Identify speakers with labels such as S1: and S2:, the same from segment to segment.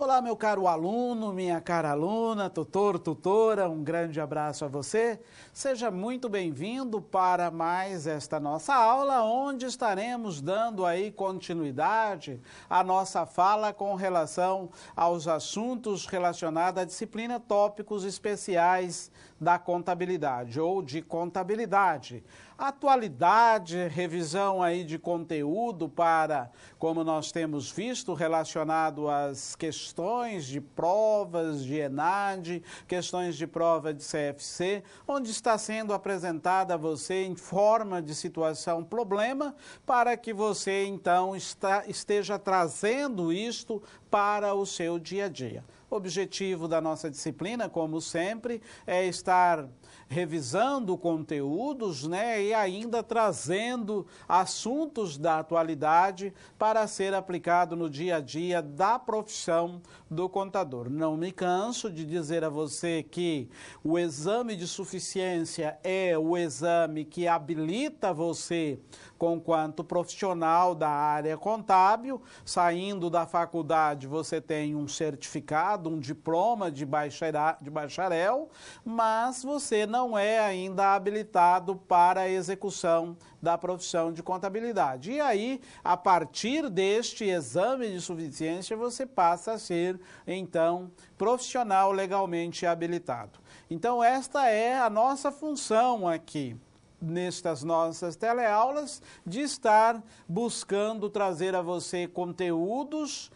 S1: Olá, meu caro aluno, minha cara aluna, tutor, tutora, um grande abraço a você. Seja muito bem-vindo para mais esta nossa aula, onde estaremos dando aí continuidade à nossa fala com relação aos assuntos relacionados à disciplina tópicos especiais da contabilidade ou de contabilidade. Atualidade, revisão aí de conteúdo para, como nós temos visto, relacionado às questões de provas de ENAD, questões de prova de CFC, onde está sendo apresentada a você em forma de situação problema, para que você então esteja trazendo isto para o seu dia a dia. O objetivo da nossa disciplina, como sempre, é estar revisando conteúdos, e ainda trazendo assuntos da atualidade para ser aplicado no dia a dia da profissão do contador. Não me canso de dizer a você que o exame de suficiência é o exame que habilita você conquanto profissional da área contábil. Saindo da faculdade, você tem um certificado, um diploma de bacharel, mas você não é ainda habilitado para a execução da profissão de contabilidade. E aí, a partir deste exame de suficiência, você passa a ser, então, profissional legalmente habilitado. Então, esta é a nossa função aqui, nestas nossas teleaulas, de estar buscando trazer a você conteúdos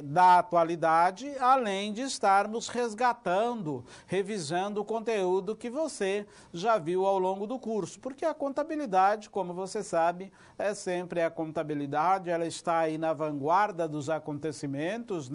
S1: da atualidade, além de estarmos resgatando, revisando o conteúdo que você já viu ao longo do curso, porque a contabilidade, como você sabe, é sempre a contabilidade, ela está aí na vanguarda dos acontecimentos,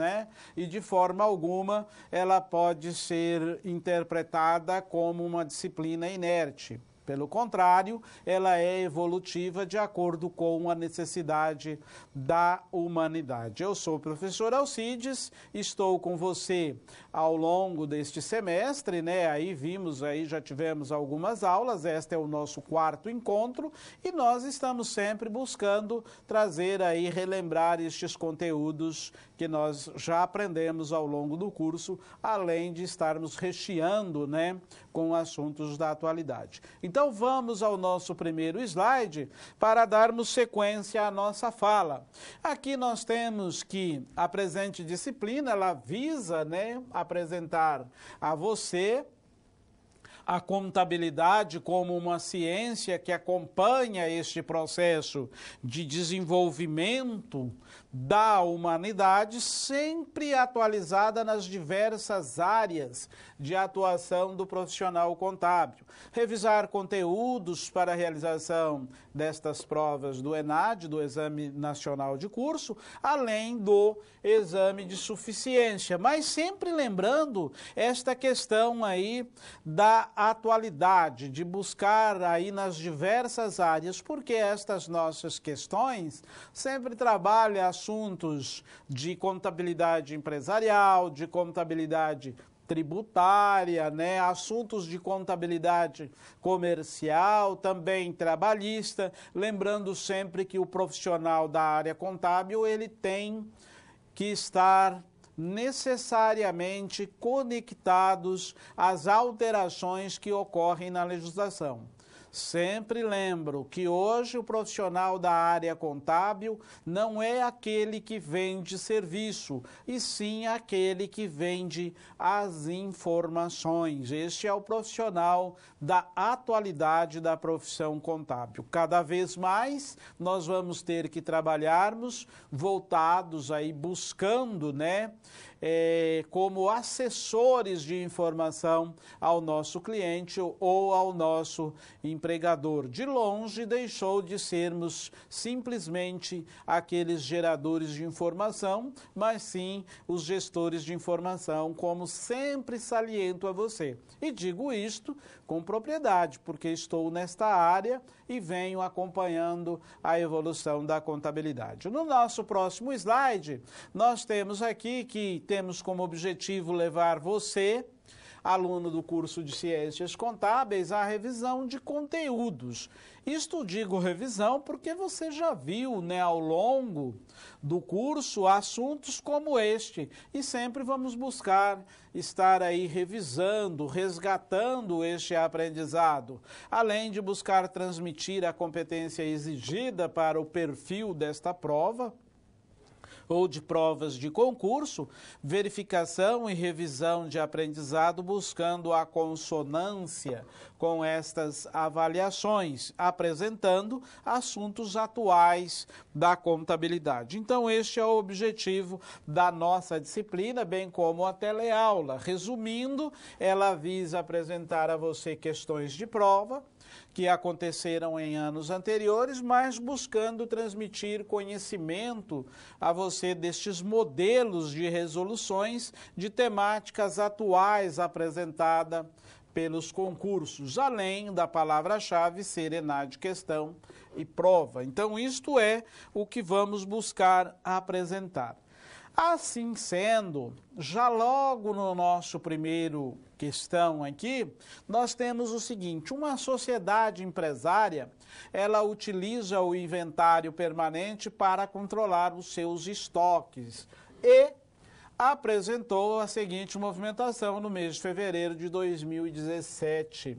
S1: e de forma alguma ela pode ser interpretada como uma disciplina inerte. Pelo contrário, ela é evolutiva de acordo com a necessidade da humanidade. Eu sou o professor Alcides, estou com você ao longo deste semestre, Aí vimos, já tivemos algumas aulas, este é o nosso quarto encontro e nós estamos sempre buscando trazer aí, relembrar estes conteúdos que nós já aprendemos ao longo do curso, além de estarmos recheando, com assuntos da atualidade. Então vamos ao nosso primeiro slide para darmos sequência à nossa fala. Aqui nós temos que a presente disciplina, ela visa, apresentar a você a contabilidade como uma ciência que acompanha este processo de desenvolvimento da humanidade, sempre atualizada nas diversas áreas de atuação do profissional contábil. Revisar conteúdos para a realização destas provas do ENAD, do Exame Nacional de Curso, além do exame de suficiência, mas sempre lembrando esta questão aí da atualidade, de buscar aí nas diversas áreas, porque estas nossas questões sempre trabalham assuntos de contabilidade empresarial, de contabilidade tributária, assuntos de contabilidade comercial, também trabalhista, lembrando sempre que o profissional da área contábil, ele tem que estar necessariamente conectados às alterações que ocorrem na legislação. Sempre lembro que hoje o profissional da área contábil não é aquele que vende serviço, e sim aquele que vende as informações. Este é o profissional da atualidade da profissão contábil. Cada vez mais nós vamos ter que trabalharmos voltados aí, buscando, como assessores de informação ao nosso cliente ou ao nosso empregador. De longe deixou de sermos simplesmente aqueles geradores de informação, mas sim os gestores de informação, como sempre saliento a você. E digo isto com propriedade, porque estou nesta área e venho acompanhando a evolução da contabilidade. No nosso próximo slide, nós temos aqui que temos como objetivo levar você aluno do curso de Ciências Contábeis, a revisão de conteúdos. Isto digo revisão porque você já viu, né, ao longo do curso assuntos como este e sempre vamos buscar estar aí revisando, resgatando este aprendizado, além de buscar transmitir a competência exigida para o perfil desta prova, ou de provas de concurso, verificação e revisão de aprendizado buscando a consonância com estas avaliações, apresentando assuntos atuais da contabilidade. Então, este é o objetivo da nossa disciplina, bem como a teleaula. Resumindo, ela visa apresentar a você questões de prova, que aconteceram em anos anteriores, mas buscando transmitir conhecimento a você destes modelos de resoluções de temáticas atuais apresentada pelos concursos, além da palavra-chave ser ENAD questão e prova. Então, isto é o que vamos buscar apresentar. Assim sendo, já logo no nosso primeiro questão aqui, nós temos o seguinte: uma sociedade empresária, ela utiliza o inventário permanente para controlar os seus estoques e apresentou a seguinte movimentação no mês de fevereiro de 2017.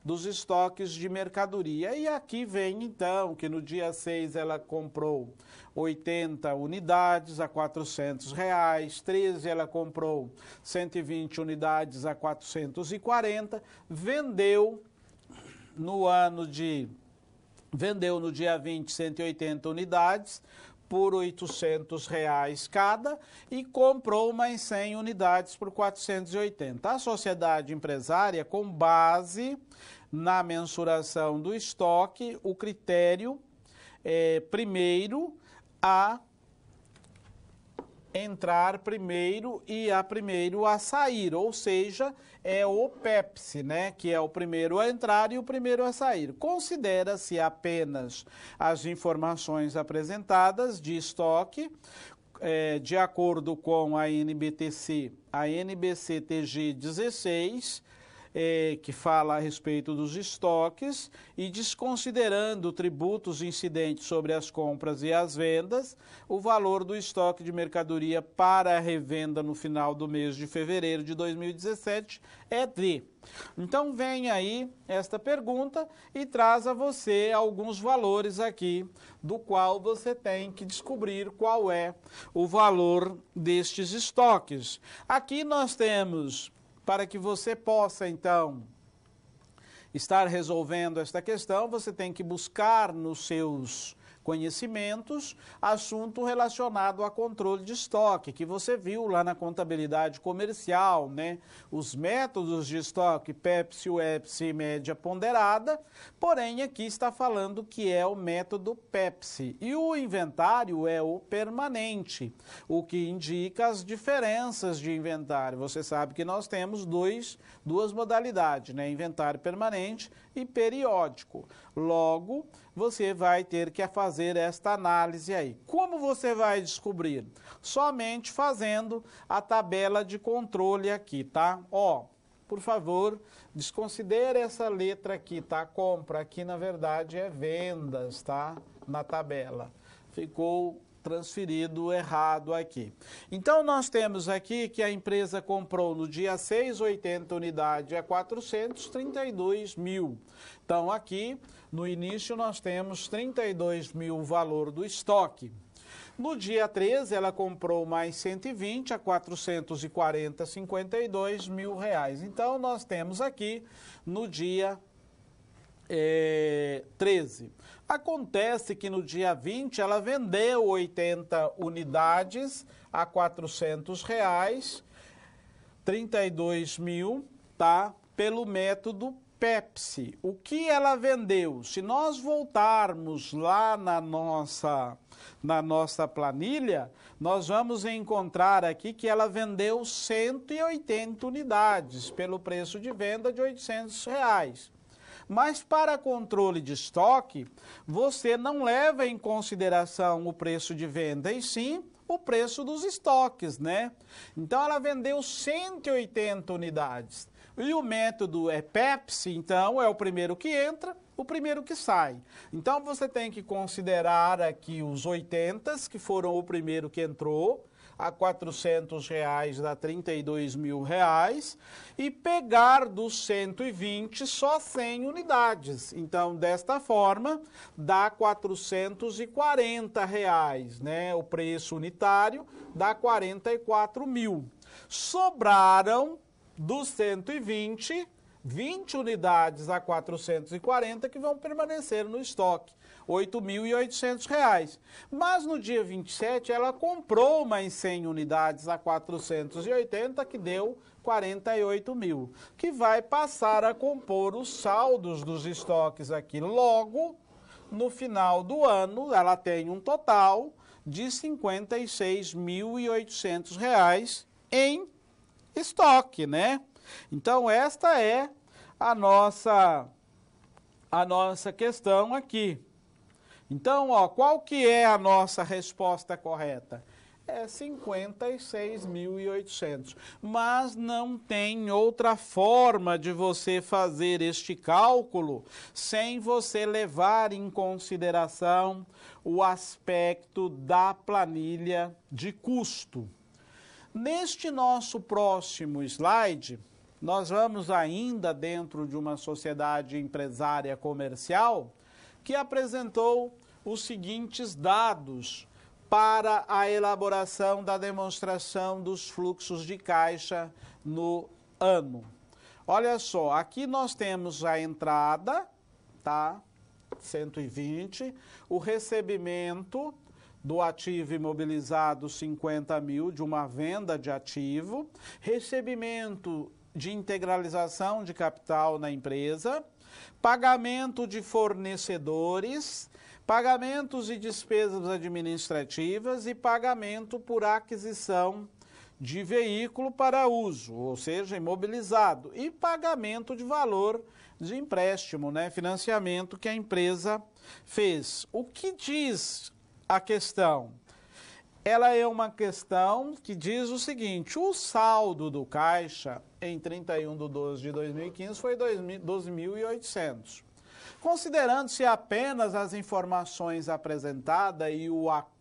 S1: Dos estoques de mercadoria. E aqui vem, então, que no dia 6 ela comprou 80 unidades a R$400, 13 ela comprou 120 unidades a 440, vendeu no dia 20 180 unidades por R$800 cada e comprou mais 100 unidades por 480. A sociedade empresária, com base na mensuração do estoque, o critério primeiro a entrar primeiro e a primeiro a sair, ou seja, é o PEPSE, né, que é o primeiro a entrar e o primeiro a sair. Considera-se apenas as informações apresentadas de estoque, de acordo com a NBC-TG 16, que fala a respeito dos estoques, e desconsiderando tributos incidentes sobre as compras e as vendas, o valor do estoque de mercadoria para a revenda no final do mês de fevereiro de 2017 é de. Então vem aí esta pergunta e traz a você alguns valores aqui, do qual você tem que descobrir qual é o valor destes estoques. Aqui nós temos, para que você possa, então, estar resolvendo esta questão, você tem que buscar nos seus conhecimentos assunto relacionado a controle de estoque, que você viu lá na contabilidade comercial, né? Os métodos de estoque, PEPSE, UEPSE e média ponderada, porém aqui está falando que é o método PEPSE. E o inventário é o permanente, o que indica as diferenças de inventário. Você sabe que nós temos duas modalidades, né? Inventário permanente e periódico. Logo, você vai ter que fazer esta análise aí. Como você vai descobrir? Somente fazendo a tabela de controle aqui, tá? Ó, por favor, desconsidere essa letra aqui, tá? Compra, aqui na verdade é vendas, tá? Na tabela. Ficou transferido errado aqui. Então, nós temos aqui que a empresa comprou no dia 6, 80 unidades a 432 mil. Então, aqui, no início, nós temos 32 mil o valor do estoque. No dia 13, ela comprou mais 120 a 440, 52 mil reais. Então, nós temos aqui, no dia 13. Acontece que no dia 20 ela vendeu 80 unidades a R$400, 32 mil, tá? Pelo método PEPSE. O que ela vendeu? Se nós voltarmos lá na nossa planilha, nós vamos encontrar aqui que ela vendeu 180 unidades pelo preço de venda de R$800. Mas para controle de estoque, você não leva em consideração o preço de venda, e sim o preço dos estoques, né? Então ela vendeu 180 unidades. E o método PEPS, então, é o primeiro que entra, o primeiro que sai. Então, você tem que considerar aqui os 80, que foram o primeiro que entrou, a R$400 dá R$32.000, e pegar dos 120 só 100 unidades. Então, desta forma, dá R$440, né? O preço unitário dá 44 mil. Sobraram dos 120, 20 unidades a 440 que vão permanecer no estoque, R$8.800. Mas no dia 27 ela comprou mais 100 unidades a 480, que deu 48 mil, que vai passar a compor os saldos dos estoques aqui. Logo, no final do ano, ela tem um total de R$56.800 em estoque, né? Então, esta é a nossa questão aqui. Então, ó, qual que é a nossa resposta correta? É 56.800. Mas não tem outra forma de você fazer este cálculo sem você levar em consideração o aspecto da planilha de custo. Neste nosso próximo slide, nós vamos ainda dentro de uma sociedade empresária comercial que apresentou os seguintes dados para a elaboração da demonstração dos fluxos de caixa no ano. Olha só, aqui nós temos a entrada, tá? 120, o recebimento do ativo imobilizado 50 mil de uma venda de ativo, recebimento de integralização de capital na empresa, pagamento de fornecedores, pagamentos e despesas administrativas e pagamento por aquisição de veículo para uso, ou seja, imobilizado, e pagamento de valor de empréstimo, né, financiamento que a empresa fez. O que diz a questão? Ela é uma questão que diz o seguinte: o saldo do caixa em 31/12/2015 foi 12.800. Considerando-se apenas as informações apresentadas e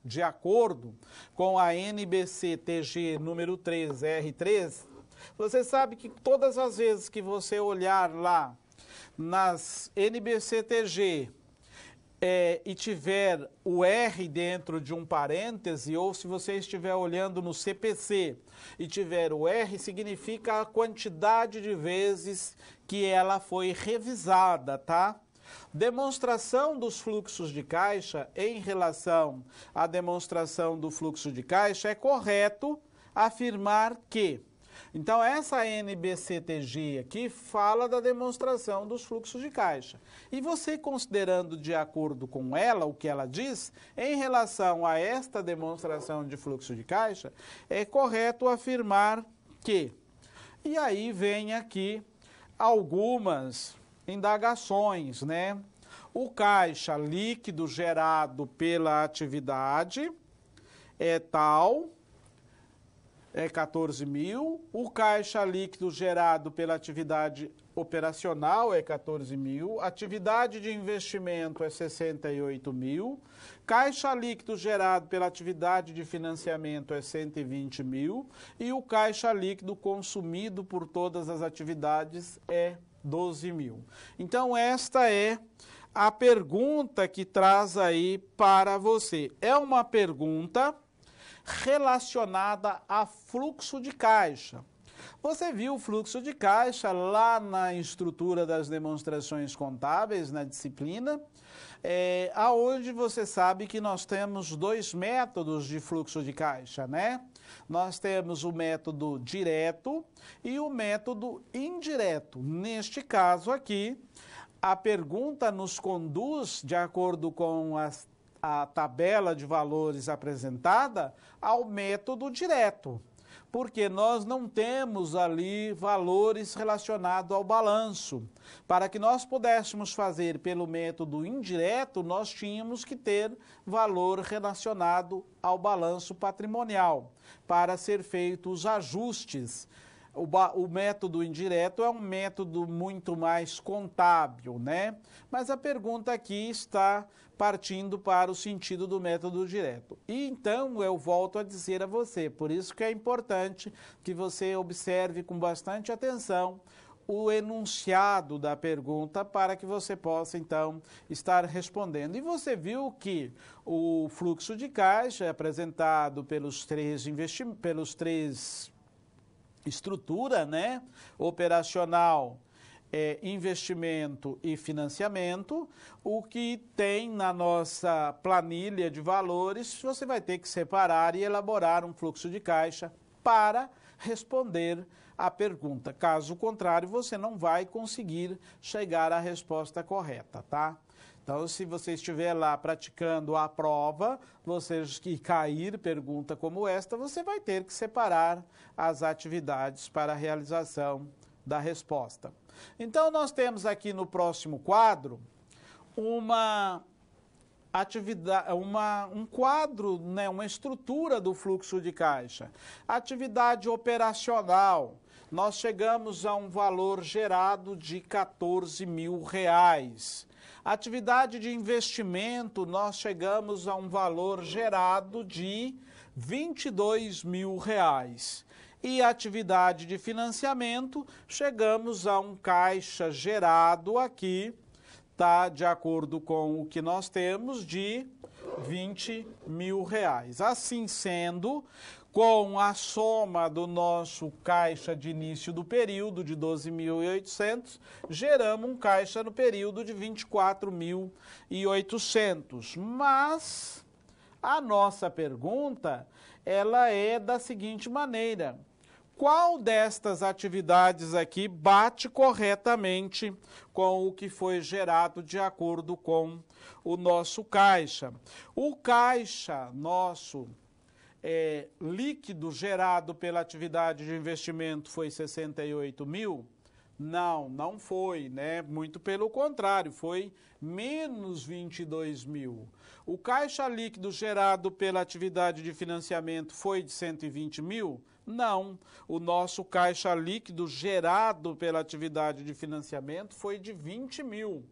S1: de acordo com a NBC-TG número 3R3, você sabe que todas as vezes que você olhar lá nas NBC-TG e tiver o R dentro de um parêntese, ou se você estiver olhando no CPC e tiver o R, significa a quantidade de vezes que ela foi revisada, tá? Demonstração dos fluxos de caixa em relação à demonstração do fluxo de caixa, é correto afirmar que... Então, essa NBC-TG aqui fala da demonstração dos fluxos de caixa. E você, considerando de acordo com ela, o que ela diz, em relação a esta demonstração de fluxo de caixa, é correto afirmar que... E aí vem aqui algumas indagações, né? O caixa líquido gerado pela atividade é tal... é 14 mil, o caixa líquido gerado pela atividade operacional é 14 mil, atividade de investimento é 68 mil, caixa líquido gerado pela atividade de financiamento é 120 mil e o caixa líquido consumido por todas as atividades é 12 mil. Então, esta é a pergunta que traz aí para você. É uma pergunta relacionada a fluxo de caixa. Você viu o fluxo de caixa lá na estrutura das demonstrações contábeis, na disciplina, aonde você sabe que nós temos dois métodos de fluxo de caixa, né? Nós temos o método direto e o método indireto. Neste caso aqui, a pergunta nos conduz, de acordo com a tabela de valores apresentada, ao método direto, porque nós não temos ali valores relacionados ao balanço. Para que nós pudéssemos fazer pelo método indireto, nós tínhamos que ter valor relacionado ao balanço patrimonial, para ser feitos os ajustes O método indireto é um método muito mais contábil, né? Mas a pergunta aqui está partindo para o sentido do método direto. E então eu volto a dizer a você, por isso que é importante que você observe com bastante atenção o enunciado da pergunta para que você possa, então, estar respondendo. E você viu que o fluxo de caixa é apresentado pelos três estrutura, né? Operacional, investimento e financiamento. O que tem na nossa planilha de valores, você vai ter que separar e elaborar um fluxo de caixa para responder a pergunta. Caso contrário, você não vai conseguir chegar à resposta correta, tá? Então, se você estiver lá praticando a prova, você que cair pergunta como esta, você vai ter que separar as atividades para a realização da resposta. Então, nós temos aqui no próximo quadro uma atividade, um quadro, né, uma estrutura do fluxo de caixa. Atividade operacional, nós chegamos a um valor gerado de R$14 mil. Atividade de investimento, nós chegamos a um valor gerado de R$22 mil. E atividade de financiamento, chegamos a um caixa gerado aqui, tá, de acordo com o que nós temos, de R$20 mil. Assim sendo, com a soma do nosso caixa de início do período de 12.800, geramos um caixa no período de 24.800. Mas a nossa pergunta, ela é da seguinte maneira: qual destas atividades aqui bate corretamente com o que foi gerado de acordo com o nosso caixa? O caixa nosso líquido gerado pela atividade de investimento foi 68 mil? Não, não foi, né? Muito pelo contrário, foi menos 22 mil. O caixa líquido gerado pela atividade de financiamento foi de 120 mil? Não, o nosso caixa líquido gerado pela atividade de financiamento foi de 20 mil.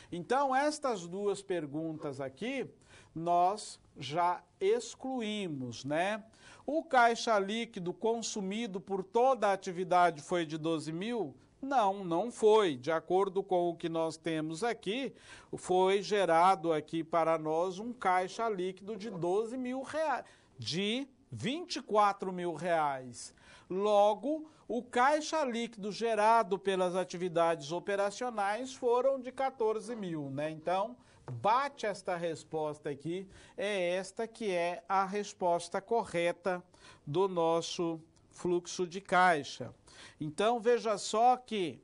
S1: Então, estas duas perguntas aqui, nós já excluímos, né? O caixa líquido consumido por toda a atividade foi de 12 mil? Não, não foi. De acordo com o que nós temos aqui, foi gerado aqui para nós um caixa líquido de 12 mil reais, de 24 mil reais. Logo, o caixa líquido gerado pelas atividades operacionais foram de 14 mil, né? Então, bate esta resposta aqui, é esta que é a resposta correta do nosso fluxo de caixa. Então, veja só que,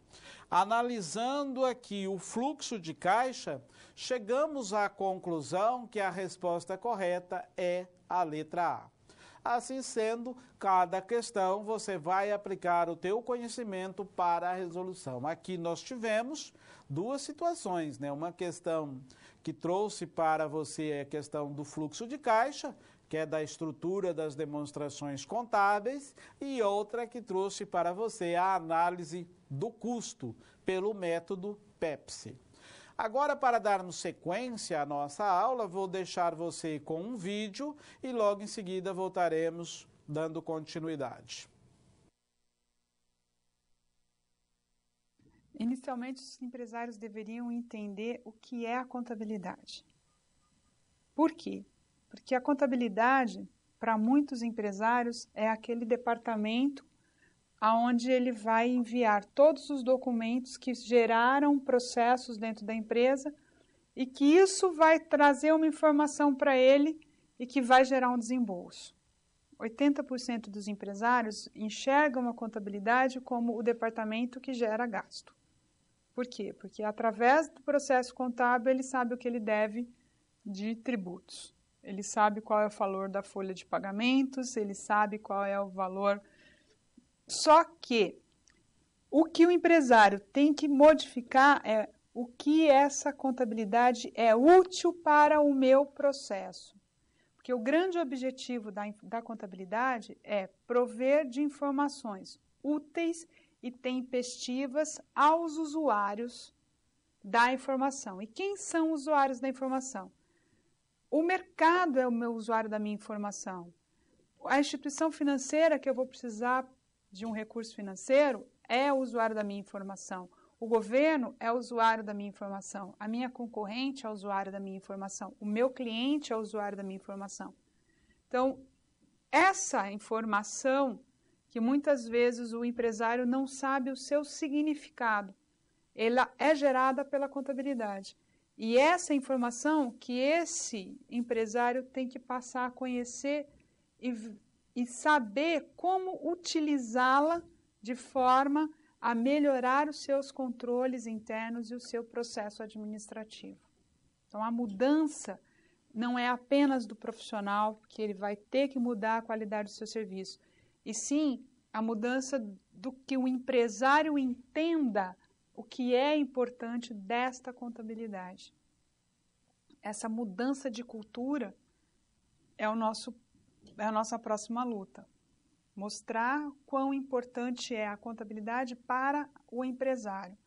S1: analisando aqui o fluxo de caixa, chegamos à conclusão que a resposta correta é a letra A. Assim sendo, cada questão você vai aplicar o teu conhecimento para a resolução. Aqui nós tivemos duas situações, né? Uma questão que trouxe para você a questão do fluxo de caixa, que é da estrutura das demonstrações contábeis, e outra que trouxe para você a análise do custo pelo método PEPSI. Agora, para darmos sequência à nossa aula, vou deixar você com um vídeo e logo em seguida voltaremos dando continuidade.
S2: Inicialmente, os empresários deveriam entender o que é a contabilidade. Por quê? Porque a contabilidade, para muitos empresários, é aquele departamento aonde ele vai enviar todos os documentos que geraram processos dentro da empresa e que isso vai trazer uma informação para ele e que vai gerar um desembolso. 80% dos empresários enxergam a contabilidade como o departamento que gera gasto. Por quê? Porque através do processo contábil ele sabe o que ele deve de tributos. Ele sabe qual é o valor da folha de pagamentos, ele sabe qual é o valor. Só que o que o empresário tem que modificar é o que essa contabilidade é útil para o meu processo. Porque o grande objetivo da contabilidade é prover de informações úteis e tempestivas aos usuários da informação. E quem são os usuários da informação? O mercado é o meu usuário da minha informação. A instituição financeira que eu vou precisar de um recurso financeiro é o usuário da minha informação. O governo é o usuário da minha informação. A minha concorrente é o usuário da minha informação. O meu cliente é o usuário da minha informação. Então, essa informação que muitas vezes o empresário não sabe o seu significado, ela é gerada pela contabilidade. E essa informação que esse empresário tem que passar a conhecer e saber como utilizá-la de forma a melhorar os seus controles internos e o seu processo administrativo. Então, a mudança não é apenas do profissional, que ele vai ter que mudar a qualidade do seu serviço, e sim a mudança do que o empresário entenda o que é importante desta contabilidade. Essa mudança de cultura é a nossa próxima luta. Mostrar quão importante é a contabilidade para o empresário.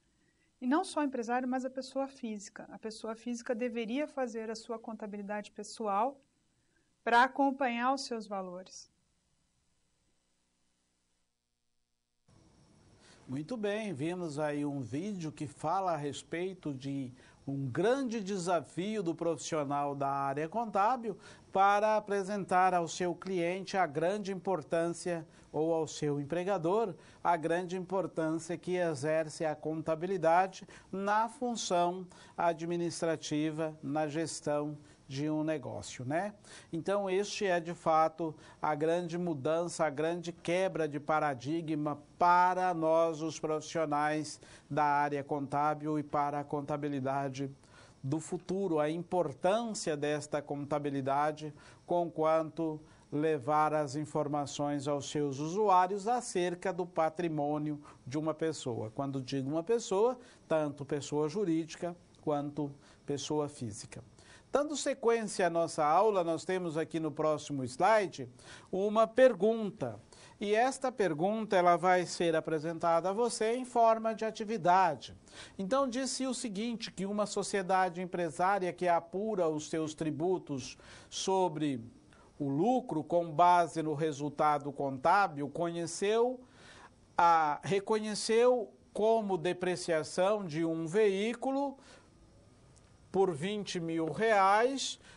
S2: E não só o empresário, mas a pessoa física. A pessoa física deveria fazer a sua contabilidade pessoal para acompanhar os seus valores.
S1: Muito bem, vimos aí um vídeo que fala a respeito de um grande desafio do profissional da área contábil para apresentar ao seu cliente a grande importância, ou ao seu empregador, a grande importância que exerce a contabilidade na função administrativa, na gestão de um negócio, né? Então, este é de fato a grande mudança, a grande quebra de paradigma para nós, os profissionais da área contábil e para a contabilidade do futuro, a importância desta contabilidade, conquanto levar as informações aos seus usuários acerca do patrimônio de uma pessoa. Quando digo uma pessoa, tanto pessoa jurídica quanto pessoa física. Dando sequência à nossa aula, nós temos aqui no próximo slide uma pergunta. E esta pergunta ela vai ser apresentada a você em forma de atividade. Então, disse o seguinte, que uma sociedade empresária que apura os seus tributos sobre o lucro com base no resultado contábil, reconheceu como depreciação de um veículo por R$20 mil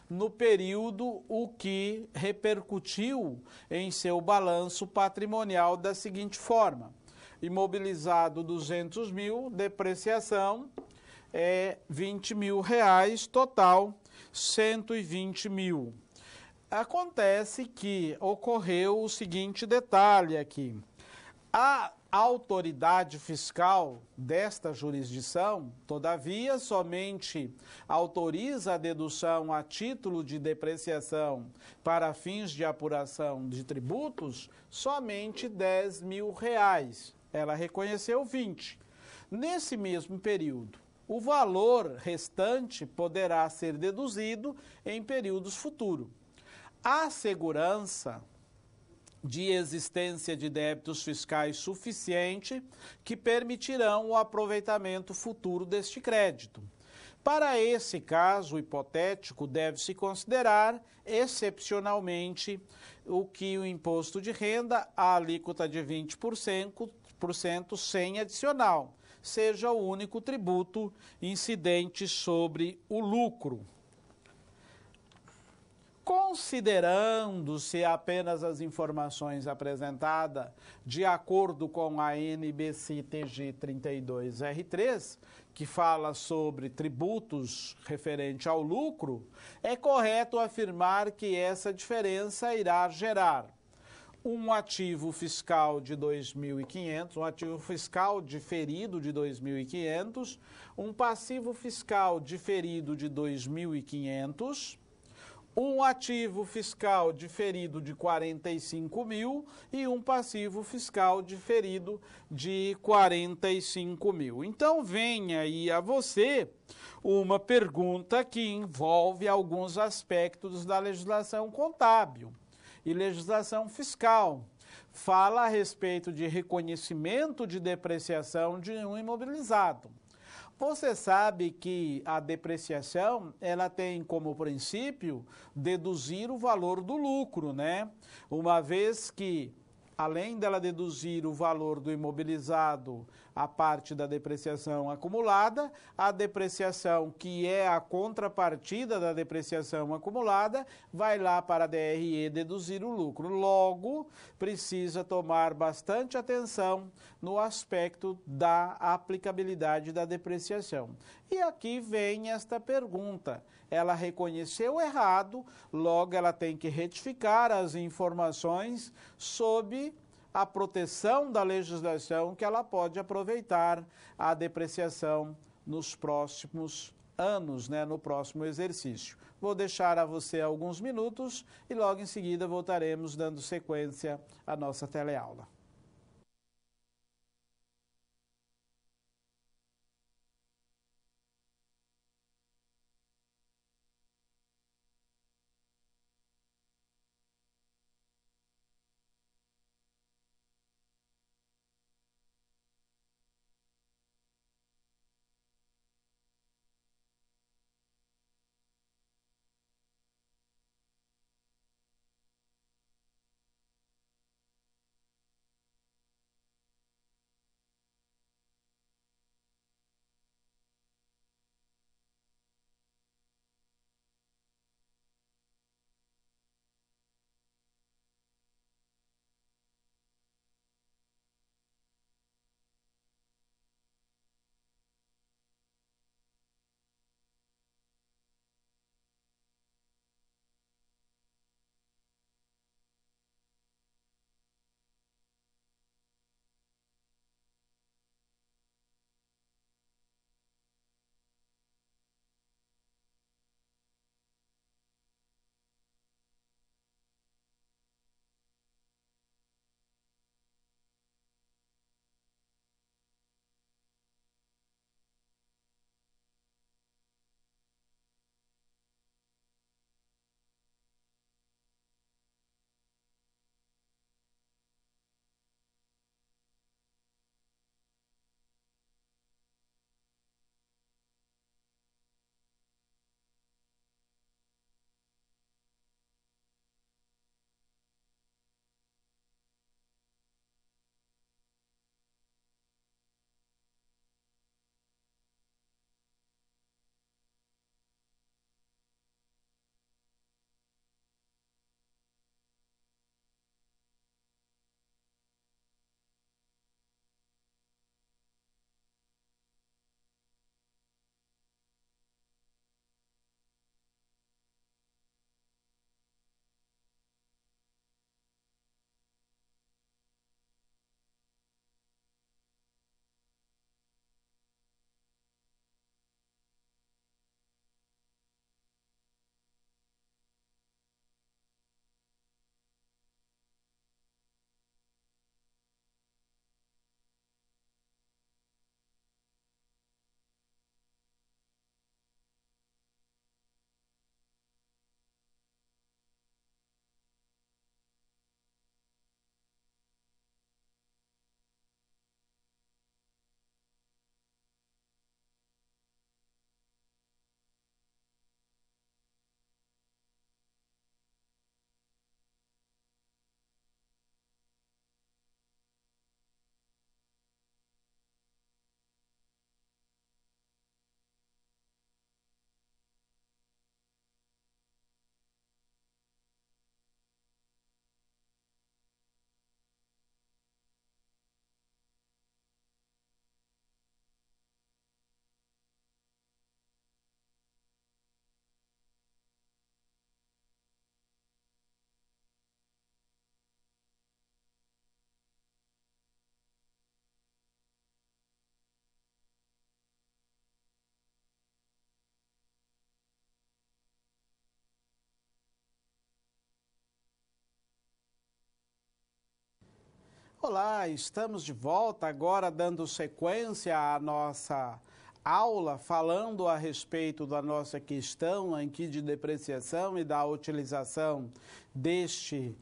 S1: no período, o que repercutiu em seu balanço patrimonial da seguinte forma: imobilizado 200 mil, depreciação é R$20 mil, total 120 mil. Acontece que ocorreu o seguinte detalhe aqui: a autoridade fiscal desta jurisdição, todavia, somente autoriza a dedução a título de depreciação para fins de apuração de tributos somente R$10 mil. Ela reconheceu 20. Nesse mesmo período, o valor restante poderá ser deduzido em períodos futuros. A segurança de existência de débitos fiscais suficiente que permitirão o aproveitamento futuro deste crédito. Para esse caso hipotético, deve-se considerar excepcionalmente o que o imposto de renda, a alíquota de 20% sem adicional, seja o único tributo incidente sobre o lucro. Considerando-se apenas as informações apresentadas de acordo com a NBC-TG 32R3, que fala sobre tributos referente ao lucro, é correto afirmar que essa diferença irá gerar um ativo fiscal de 2.500, um ativo fiscal diferido de 2.500, um passivo fiscal diferido de 2.500, um ativo fiscal diferido de 45 mil e um passivo fiscal diferido de 45 mil. Então, vem aí a você uma pergunta que envolve alguns aspectos da legislação contábil e legislação fiscal. fala a respeito de reconhecimento de depreciação de um imobilizado. Você sabe que a depreciação, ela tem como princípio deduzir o valor do lucro, né? Uma vez que, além dela deduzir o valor do imobilizado, a parte da depreciação acumulada, a depreciação, que é a contrapartida da depreciação acumulada, vai lá para a DRE deduzir o lucro. Logo, precisa tomar bastante atenção no aspecto da aplicabilidade da depreciação. E aqui vem esta pergunta. Ela reconheceu errado, logo ela tem que retificar as informações sob a proteção da legislação que ela pode aproveitar a depreciação nos próximos anos, né, no próximo exercício. Vou deixar a você alguns minutos e logo em seguida voltaremos dando sequência à nossa teleaula. Olá, estamos de volta agora dando sequência à nossa aula, falando a respeito da nossa questão aqui de depreciação e da utilização deste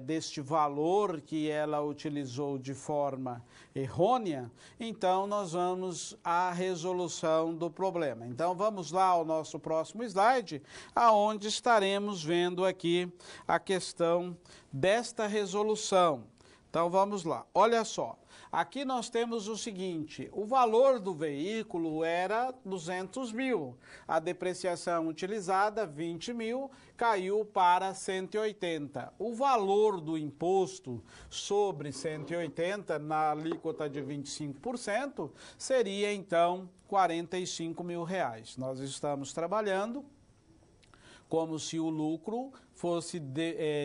S1: deste valor que ela utilizou de forma errônea, então nós vamos à resolução do problema. Então vamos lá ao nosso próximo slide, aonde estaremos vendo aqui a questão desta resolução. Então vamos lá, olha só. Aqui nós temos o seguinte, o valor do veículo era 200 mil, a depreciação utilizada 20 mil, caiu para 180. O valor do imposto sobre 180 na alíquota de 25% seria então 45 mil reais. Nós estamos trabalhando como se o lucro fosse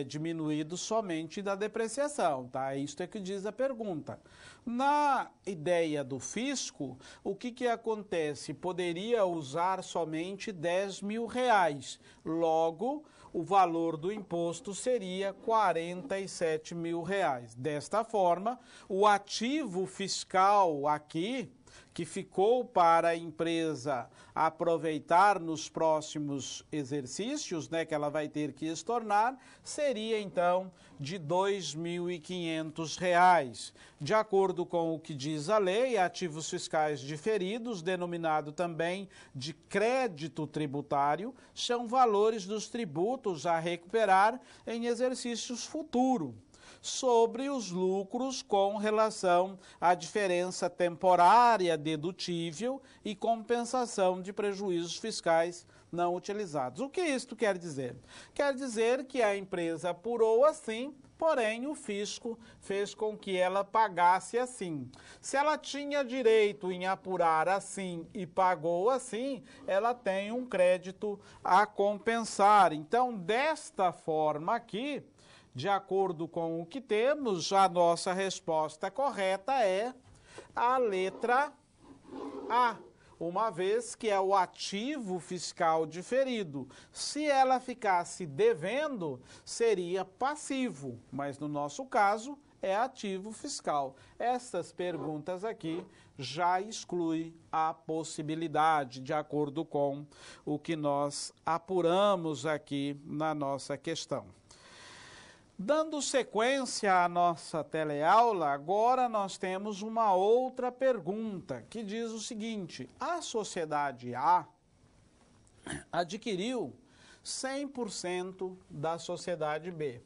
S1: diminuído somente da depreciação, tá? Isto é que diz a pergunta. Na ideia do fisco, o que acontece? Poderia usar somente 10 mil reais. Logo, o valor do imposto seria 47 mil reais. Desta forma, o ativo fiscal aqui, que ficou para a empresa aproveitar nos próximos exercícios, né, que ela vai ter que estornar, seria então de R$ 2.500. De acordo com o que diz a lei, ativos fiscais diferidos, denominado também de crédito tributário, são valores dos tributos a recuperar em exercícios futuros, sobre os lucros com relação à diferença temporária dedutível e compensação de prejuízos fiscais não utilizados. O que isto quer dizer? Quer dizer que a empresa apurou assim, porém o fisco fez com que ela pagasse assim. Se ela tinha direito em apurar assim e pagou assim, ela tem um crédito a compensar. Então, desta forma aqui, de acordo com o que temos, a nossa resposta correta é a letra A, uma vez que é o ativo fiscal diferido. Se ela ficasse devendo, seria passivo, mas no nosso caso é ativo fiscal. Essas perguntas aqui já excluem a possibilidade, de acordo com o que nós apuramos aqui na nossa questão. Dando sequência à nossa teleaula, agora nós temos uma outra pergunta que diz o seguinte: a sociedade A adquiriu 100% da sociedade B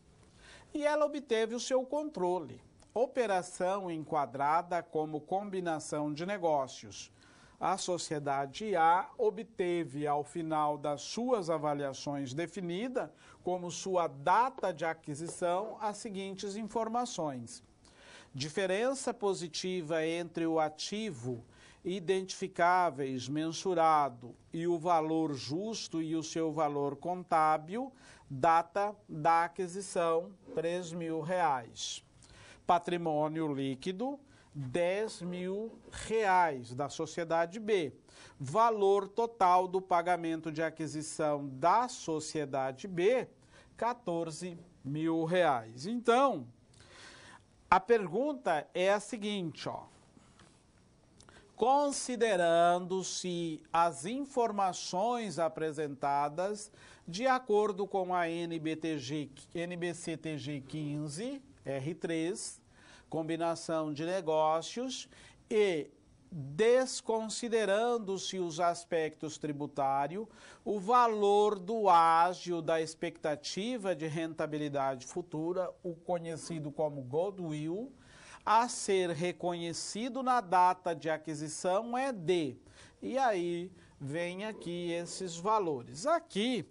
S1: e ela obteve o seu controle. Operação enquadrada como combinação de negócios. A sociedade A obteve, ao final das suas avaliações definidas, como sua data de aquisição, as seguintes informações: diferença positiva entre o ativo identificáveis mensurado e o valor justo e o seu valor contábil, data da aquisição, R$ 3.000. Patrimônio líquido, R$ 10.000 da sociedade B. Valor total do pagamento de aquisição da sociedade B, R$ 14.000. Então, a pergunta é a seguinte, ó. Considerando-se as informações apresentadas de acordo com a NBCTG 15, R3, combinação de negócios, e desconsiderando-se os aspectos tributários, o valor do ágio da expectativa de rentabilidade futura, o conhecido como goodwill, a ser reconhecido na data de aquisição é D. E aí vem aqui esses valores. Aqui,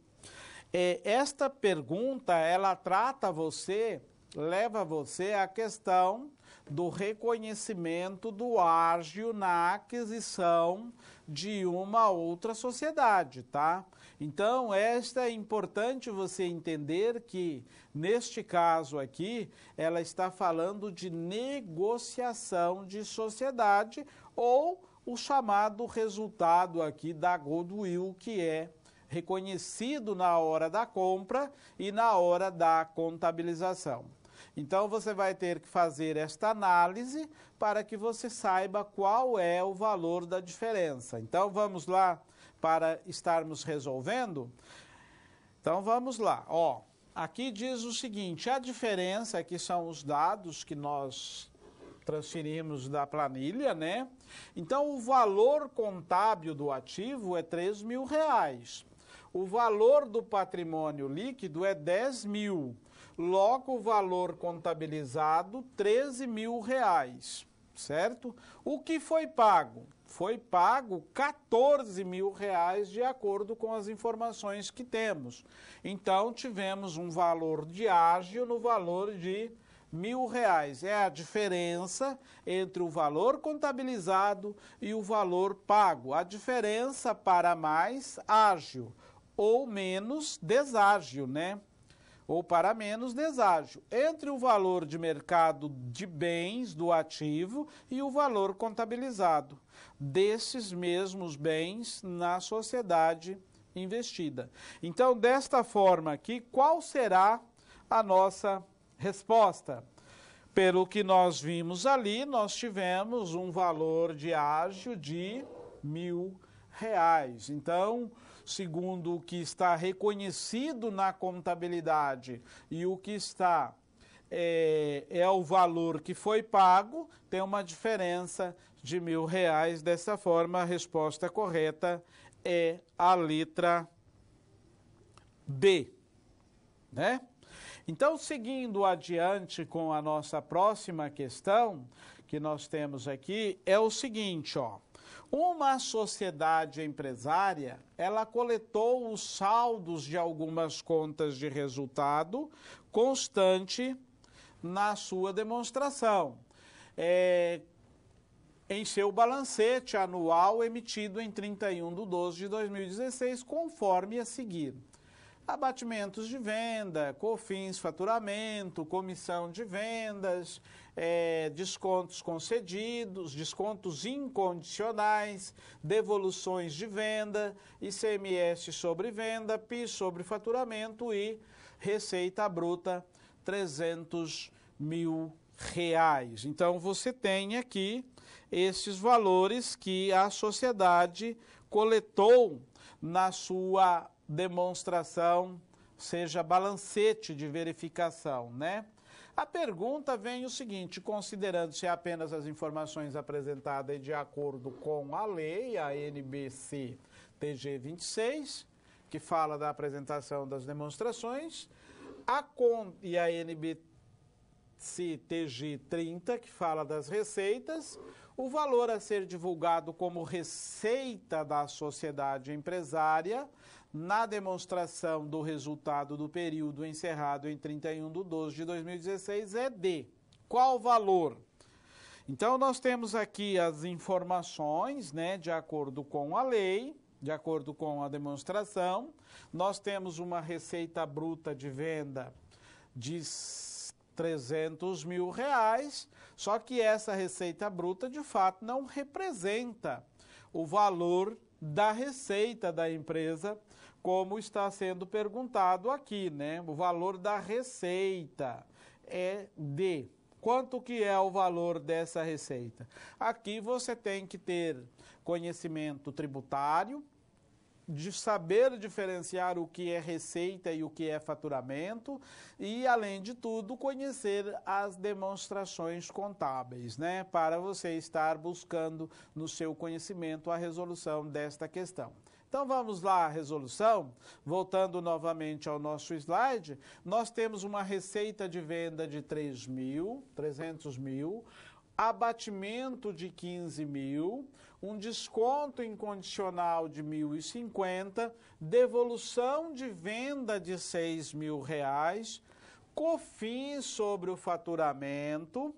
S1: esta pergunta, ela trata você, leva você à questão do reconhecimento do ágio na aquisição de uma outra sociedade, tá? Então, esta é importante você entender que, neste caso aqui, ela está falando de negociação de sociedade ou o chamado resultado aqui da goodwill, que é reconhecido na hora da compra e na hora da contabilização. Então, você vai ter que fazer esta análise para que você saiba qual é o valor da diferença. Então, vamos lá para estarmos resolvendo? Então, vamos lá. Ó, aqui diz o seguinte, a diferença aqui são os dados que nós transferimos da planilha, né? Então, o valor contábil do ativo é R$3.000. O valor do patrimônio líquido é 10 mil. Logo, o valor contabilizado, R$13.000, certo? O que foi pago? Foi pago R$14.000 de acordo com as informações que temos. Então, tivemos um valor de ágio no valor de R$1.000. É a diferença entre o valor contabilizado e o valor pago. A diferença para mais ágio ou menos deságio, né? Ou para menos deságio, entre o valor de mercado de bens do ativo e o valor contabilizado desses mesmos bens na sociedade investida. Então, desta forma aqui, qual será a nossa resposta? Pelo que nós vimos ali, nós tivemos um valor de ágio de R$1.000. Então, segundo o que está reconhecido na contabilidade e o que está é o valor que foi pago, tem uma diferença de R$1.000. Dessa forma, a resposta correta é a letra B, né? Então, seguindo adiante com a nossa próxima questão, que nós temos aqui, é o seguinte, ó. Uma sociedade empresária, ela coletou os saldos de algumas contas de resultado constante na sua demonstração, em seu balancete anual emitido em 31/12/2016, conforme a seguir. Abatimentos de venda, COFINS, faturamento, comissão de vendas, descontos concedidos, descontos incondicionais, devoluções de venda, ICMS sobre venda, PIS sobre faturamento e receita bruta R$300.000. Então, você tem aqui esses valores que a sociedade coletou na sua demonstração, seja balancete de verificação, né? A pergunta vem o seguinte, considerando-se apenas as informações apresentadas de acordo com a lei, a NBC-TG 26, que fala da apresentação das demonstrações, e a NBC-TG 30, que fala das receitas, o valor a ser divulgado como receita da sociedade empresária na demonstração do resultado do período encerrado em 31/12/2016 é de qual valor? Então, nós temos aqui as informações, né, de acordo com a lei, de acordo com a demonstração. Nós temos uma receita bruta de venda de R$300.000, só que essa receita bruta, de fato, não representa o valor da receita da empresa, como está sendo perguntado aqui, né? O valor da receita é de... Quanto que é o valor dessa receita? Aqui você tem que ter conhecimento tributário, de saber diferenciar o que é receita e o que é faturamento e, além de tudo, conhecer as demonstrações contábeis, né? Para você estar buscando no seu conhecimento a resolução desta questão. Então, vamos lá à resolução. Voltando novamente ao nosso slide, nós temos uma receita de venda de R$300.000, abatimento de R$15.000, um desconto incondicional de R$1.050, devolução de venda de R$6.000, COFINS sobre o faturamento,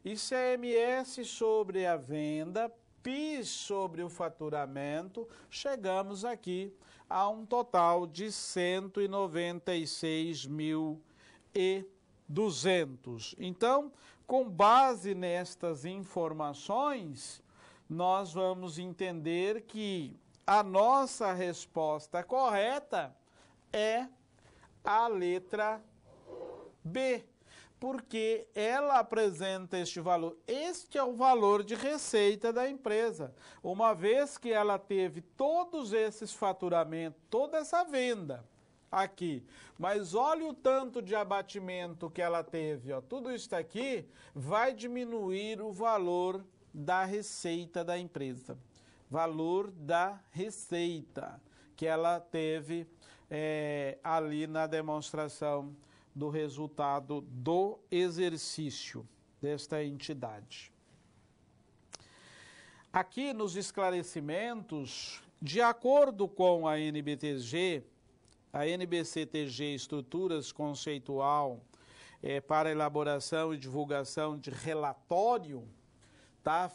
S1: ICMS sobre a venda, PIS sobre o faturamento, chegamos aqui a um total de R$196.200. Então, com base nestas informações, nós vamos entender que a nossa resposta correta é a letra B, porque ela apresenta este valor. Este é o valor de receita da empresa, uma vez que ela teve todos esses faturamentos, toda essa venda, aqui. Mas olha o tanto de abatimento que ela teve, ó. Tudo isso aqui vai diminuir o valor da receita da empresa. Valor da receita que ela teve ali na demonstração do resultado do exercício desta entidade. Aqui nos esclarecimentos, de acordo com a NBTG, a NBCTG Estruturas Conceitual para elaboração e divulgação de relatório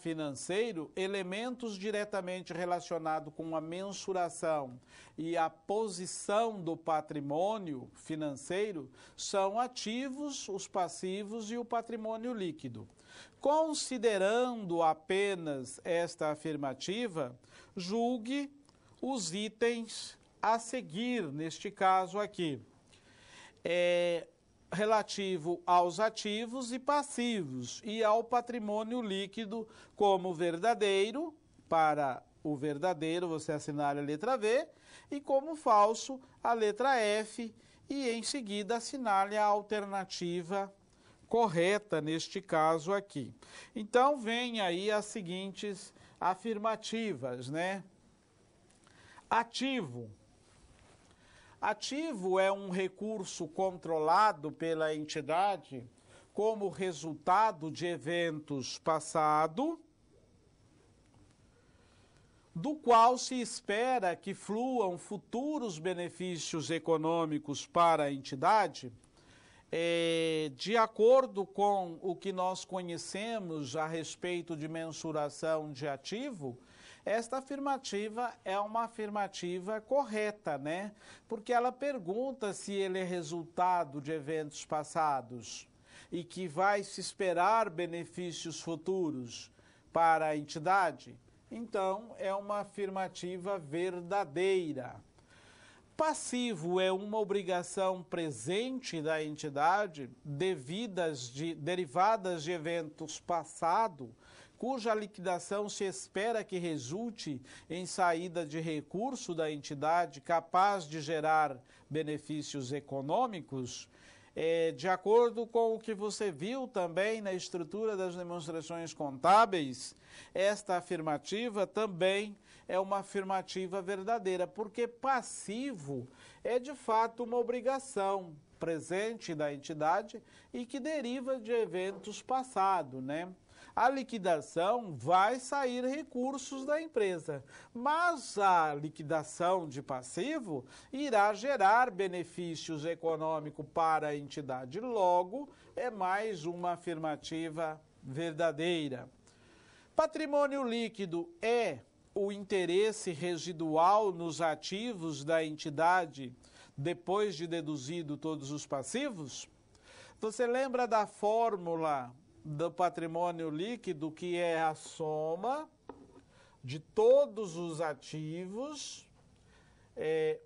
S1: financeiro, elementos diretamente relacionados com a mensuração e a posição do patrimônio financeiro são ativos, os passivos e o patrimônio líquido. Considerando apenas esta afirmativa, julgue os itens a seguir, neste caso aqui. Relativo aos ativos e passivos e ao patrimônio líquido como verdadeiro, para o verdadeiro você assinale a letra V, e como falso a letra F, e em seguida assinale a alternativa correta neste caso aqui. Então vem aí as seguintes afirmativas, né? Ativo. Ativo é um recurso controlado pela entidade como resultado de eventos passados, do qual se espera que fluam futuros benefícios econômicos para a entidade, de acordo com o que nós conhecemos a respeito de mensuração de ativo. Esta afirmativa é uma afirmativa correta, né? Porque ela pergunta se ele é resultado de eventos passados e que vai se esperar benefícios futuros para a entidade. Então, é uma afirmativa verdadeira. Passivo é uma obrigação presente da entidade derivadas de eventos passados, cuja liquidação se espera que resulte em saída de recurso da entidade capaz de gerar benefícios econômicos. De acordo com o que você viu também na estrutura das demonstrações contábeis, esta afirmativa também é uma afirmativa verdadeira, porque passivo é de fato uma obrigação presente da entidade e que deriva de eventos passados, né? A liquidação vai sair recursos da empresa, mas a liquidação de passivo irá gerar benefícios econômicos para a entidade. Logo, é mais uma afirmativa verdadeira. Patrimônio líquido é o interesse residual nos ativos da entidade depois de deduzido todos os passivos? Você lembra da fórmula do patrimônio líquido, que é a soma de todos os ativos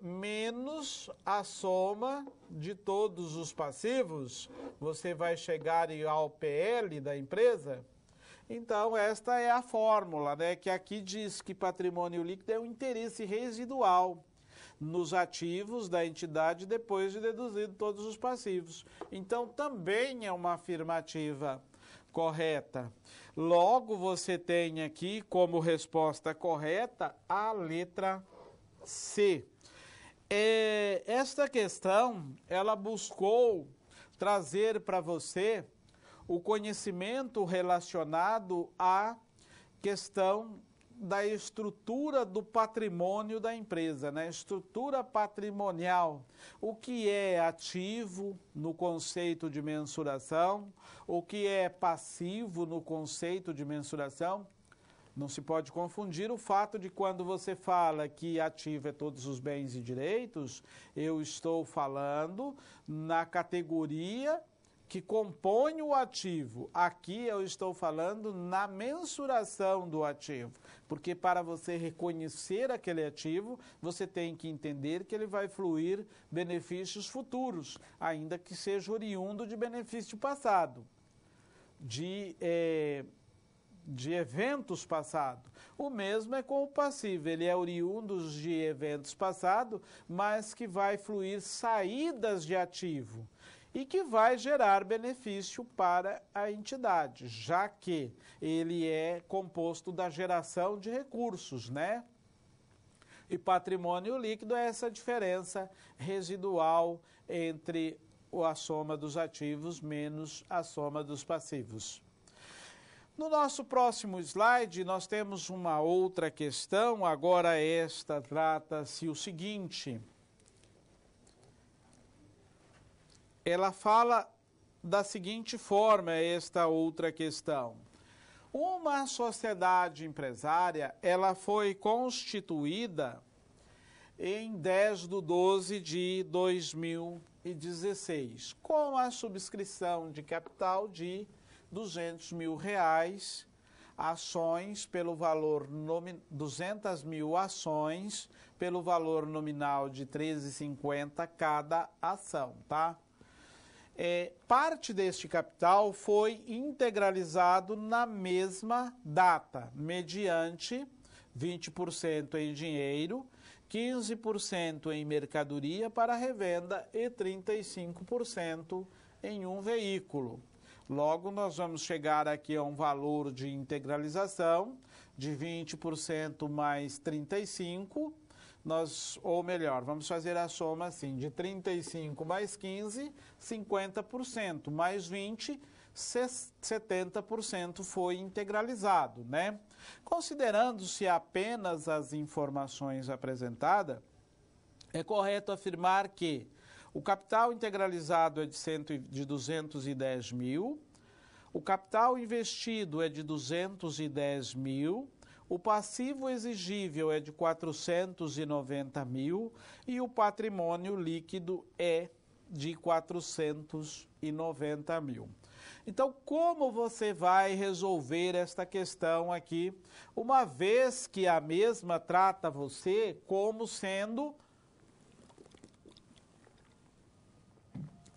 S1: menos a soma de todos os passivos? Você vai chegar ao PL da empresa? Então, esta é a fórmula, né, que aqui diz que patrimônio líquido é o interesse residual nos ativos da entidade depois de deduzido todos os passivos. Então, também é uma afirmativa correta. Logo, você tem aqui como resposta correta a letra C. Esta questão, ela buscou trazer para você o conhecimento relacionado à questão da estrutura do patrimônio da empresa, né? Estrutura patrimonial. O que é ativo no conceito de mensuração, o que é passivo no conceito de mensuração. Não se pode confundir o fato de quando você fala que ativo é todos os bens e direitos, eu estou falando na categoria que compõe o ativo. Aqui eu estou falando na mensuração do ativo, porque para você reconhecer aquele ativo, você tem que entender que ele vai fluir benefícios futuros, ainda que seja oriundo de benefício passado, de de eventos passados. O mesmo é com o passivo, ele é oriundo de eventos passados, mas que vai fluir saídas de ativo e que vai gerar benefício para a entidade, já que ele é composto da geração de recursos, né? E patrimônio líquido é essa diferença residual entre a soma dos ativos menos a soma dos passivos. No nosso próximo slide, nós temos uma outra questão. Agora esta trata-se o seguinte. Ela fala da seguinte forma, esta outra questão. Uma sociedade empresária, ela foi constituída em 10/12/2016, com a subscrição de capital de R$200 mil, ações pelo valor 200 mil ações pelo valor nominal de R$13,50 cada ação, tá? Parte deste capital foi integralizado na mesma data, mediante 20% em dinheiro, 15% em mercadoria para revenda e 35% em um veículo. Logo, nós vamos chegar aqui a um valor de integralização de 20% mais 35%, ou melhor, vamos fazer a soma assim, de 35 mais 15, 50%, mais 20, 70% foi integralizado, né? Considerando-se apenas as informações apresentadas, é correto afirmar que o capital integralizado é de 210 mil, o capital investido é de 210 mil, o passivo exigível é de 490 mil e o patrimônio líquido é de 490 mil. Então, como você vai resolver esta questão aqui, uma vez que a mesma trata você como sendo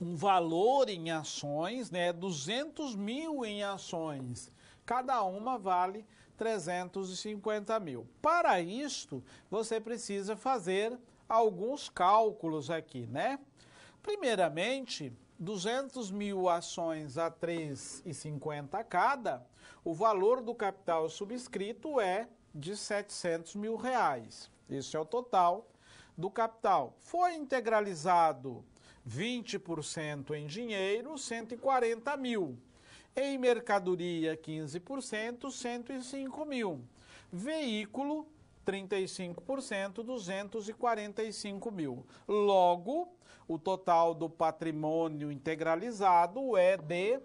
S1: um valor em ações, né? 200 mil em ações, cada uma vale 350 mil. Para isto, você precisa fazer alguns cálculos aqui, né? Primeiramente, 200 mil ações a 3,50 cada, o valor do capital subscrito é de 700 mil reais. Esse é o total do capital. Foi integralizado 20% em dinheiro, 140 mil. Em mercadoria, 15%, 105 mil. Veículo, 35%, 245 mil. Logo, o total do patrimônio integralizado é de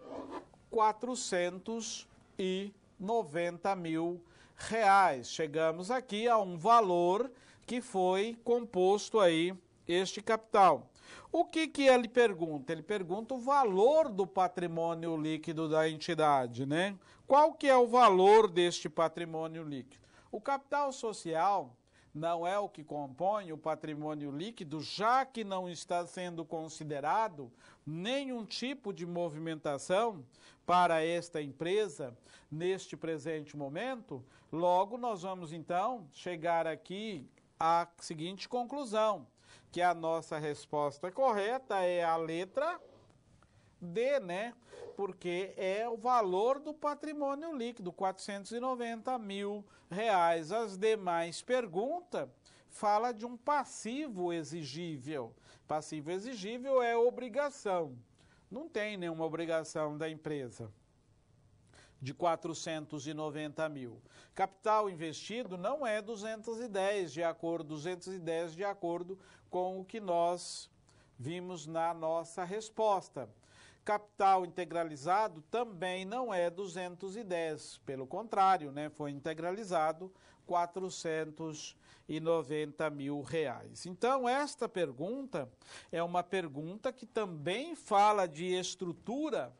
S1: 490 mil reais. Chegamos aqui a um valor que foi composto aí, este capital. O que ele pergunta? Ele pergunta o valor do patrimônio líquido da entidade, né? Qual que é o valor deste patrimônio líquido? O capital social não é o que compõe o patrimônio líquido, já que não está sendo considerado nenhum tipo de movimentação para esta empresa neste presente momento. Logo, nós vamos então chegar aqui à seguinte conclusão, que a nossa resposta correta é a letra D, né? Porque é o valor do patrimônio líquido, 490 mil reais. As demais perguntas fala de um passivo exigível. Passivo exigível é obrigação. Não tem nenhuma obrigação da empresa de 490 mil. Capital investido não é 210 de acordo com o que nós vimos na nossa resposta. Capital integralizado também não é 210, pelo contrário, né, foi integralizado 490 mil reais. Então, esta pergunta é uma pergunta que também fala de estrutura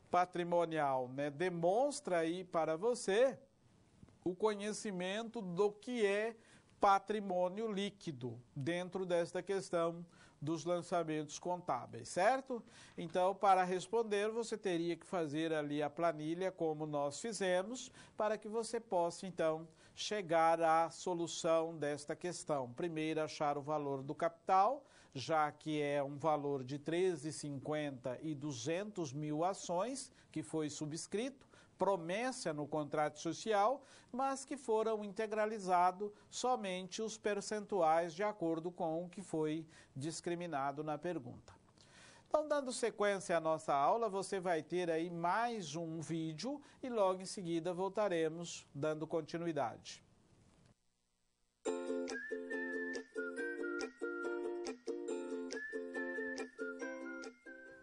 S1: patrimonial, né? Demonstra aí para você o conhecimento do que é patrimônio líquido dentro desta questão dos lançamentos contábeis, certo? Então, para responder, você teria que fazer ali a planilha como nós fizemos, para que você possa, então, chegar à solução desta questão. Primeiro, achar o valor do capital, já que é um valor de 13,50 e 200 mil ações que foi subscrito, promessa no contrato social, mas que foram integralizados somente os percentuais de acordo com o que foi discriminado na pergunta. Então, dando sequência à nossa aula, você vai ter aí mais um vídeo e logo em seguida voltaremos dando continuidade.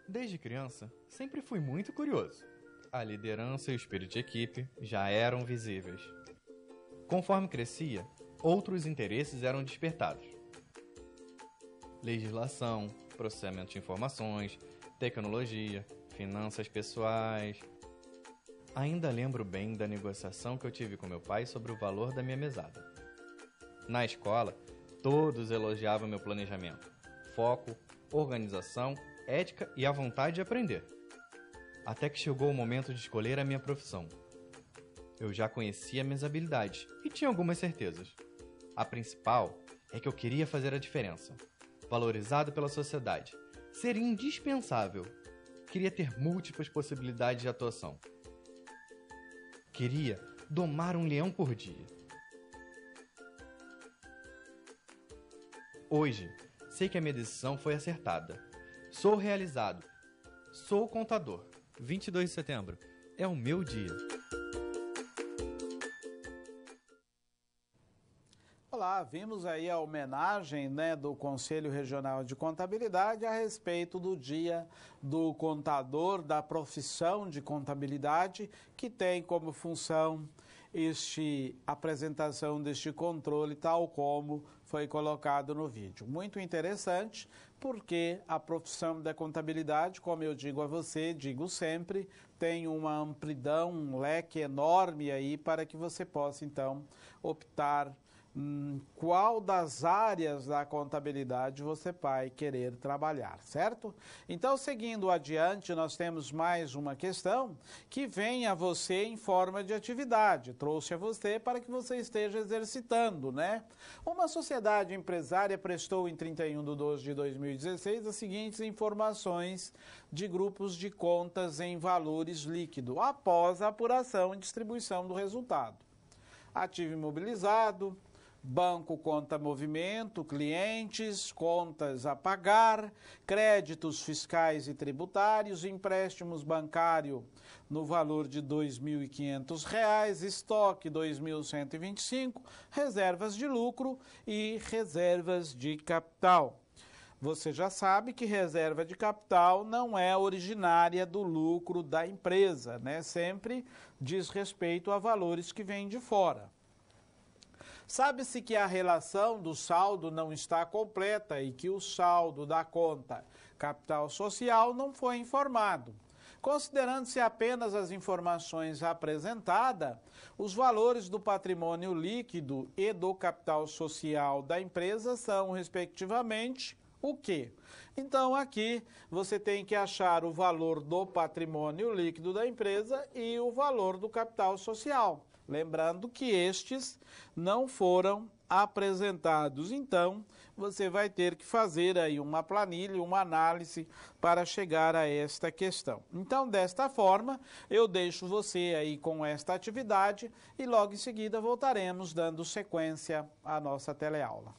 S3: Desde criança, sempre fui muito curioso. A liderança e o espírito de equipe já eram visíveis. Conforme crescia, outros interesses eram despertados. Legislação, processamento de informações, tecnologia, finanças pessoais. Ainda lembro bem da negociação que eu tive com meu pai sobre o valor da minha mesada. Na escola, todos elogiavam meu planejamento, foco, organização, ética e a vontade de aprender. Até que chegou o momento de escolher a minha profissão. Eu já conhecia minhas habilidades e tinha algumas certezas. A principal é que eu queria fazer a diferença. Valorizado pela sociedade, ser indispensável. Queria ter múltiplas possibilidades de atuação. Queria domar um leão por dia. Hoje, sei que a minha decisão foi acertada. Sou realizado. Sou contador. 22 de setembro é o meu dia.
S1: Olá, vimos aí a homenagem, do Conselho Regional de Contabilidade a respeito do Dia do Contador, da profissão de contabilidade, que tem como função apresentação deste controle, tal como foi colocado no vídeo. Muito interessante, porque a profissão da contabilidade, como eu digo a você, digo sempre, tem uma amplidão, um leque enorme aí para que você possa, então, optar qual das áreas da contabilidade você vai querer trabalhar, certo? Então, seguindo adiante, nós temos mais uma questão que vem a você em forma de atividade. Trouxe a você para que você esteja exercitando, né? Uma sociedade empresária prestou em 31/12/2016 as seguintes informações de grupos de contas em valores líquidos, após a apuração e distribuição do resultado. Ativo imobilizado, banco conta movimento, clientes, contas a pagar, créditos fiscais e tributários, empréstimos bancário no valor de R$ 2.500, estoque R$ 2.125, reservas de lucro e reservas de capital. Você já sabe que reserva de capital não é originária do lucro da empresa, né? Sempre diz respeito a valores que vêm de fora. Sabe-se que a relação do saldo não está completa e que o saldo da conta capital social não foi informado. Considerando-se apenas as informações apresentadas, os valores do patrimônio líquido e do capital social da empresa são, respectivamente, o quê? Então, aqui você tem que achar o valor do patrimônio líquido da empresa e o valor do capital social. Lembrando que estes não foram apresentados. Então, você vai ter que fazer aí uma planilha, uma análise para chegar a esta questão. Então, desta forma, eu deixo você aí com esta atividade e logo em seguida voltaremos dando sequência à nossa teleaula.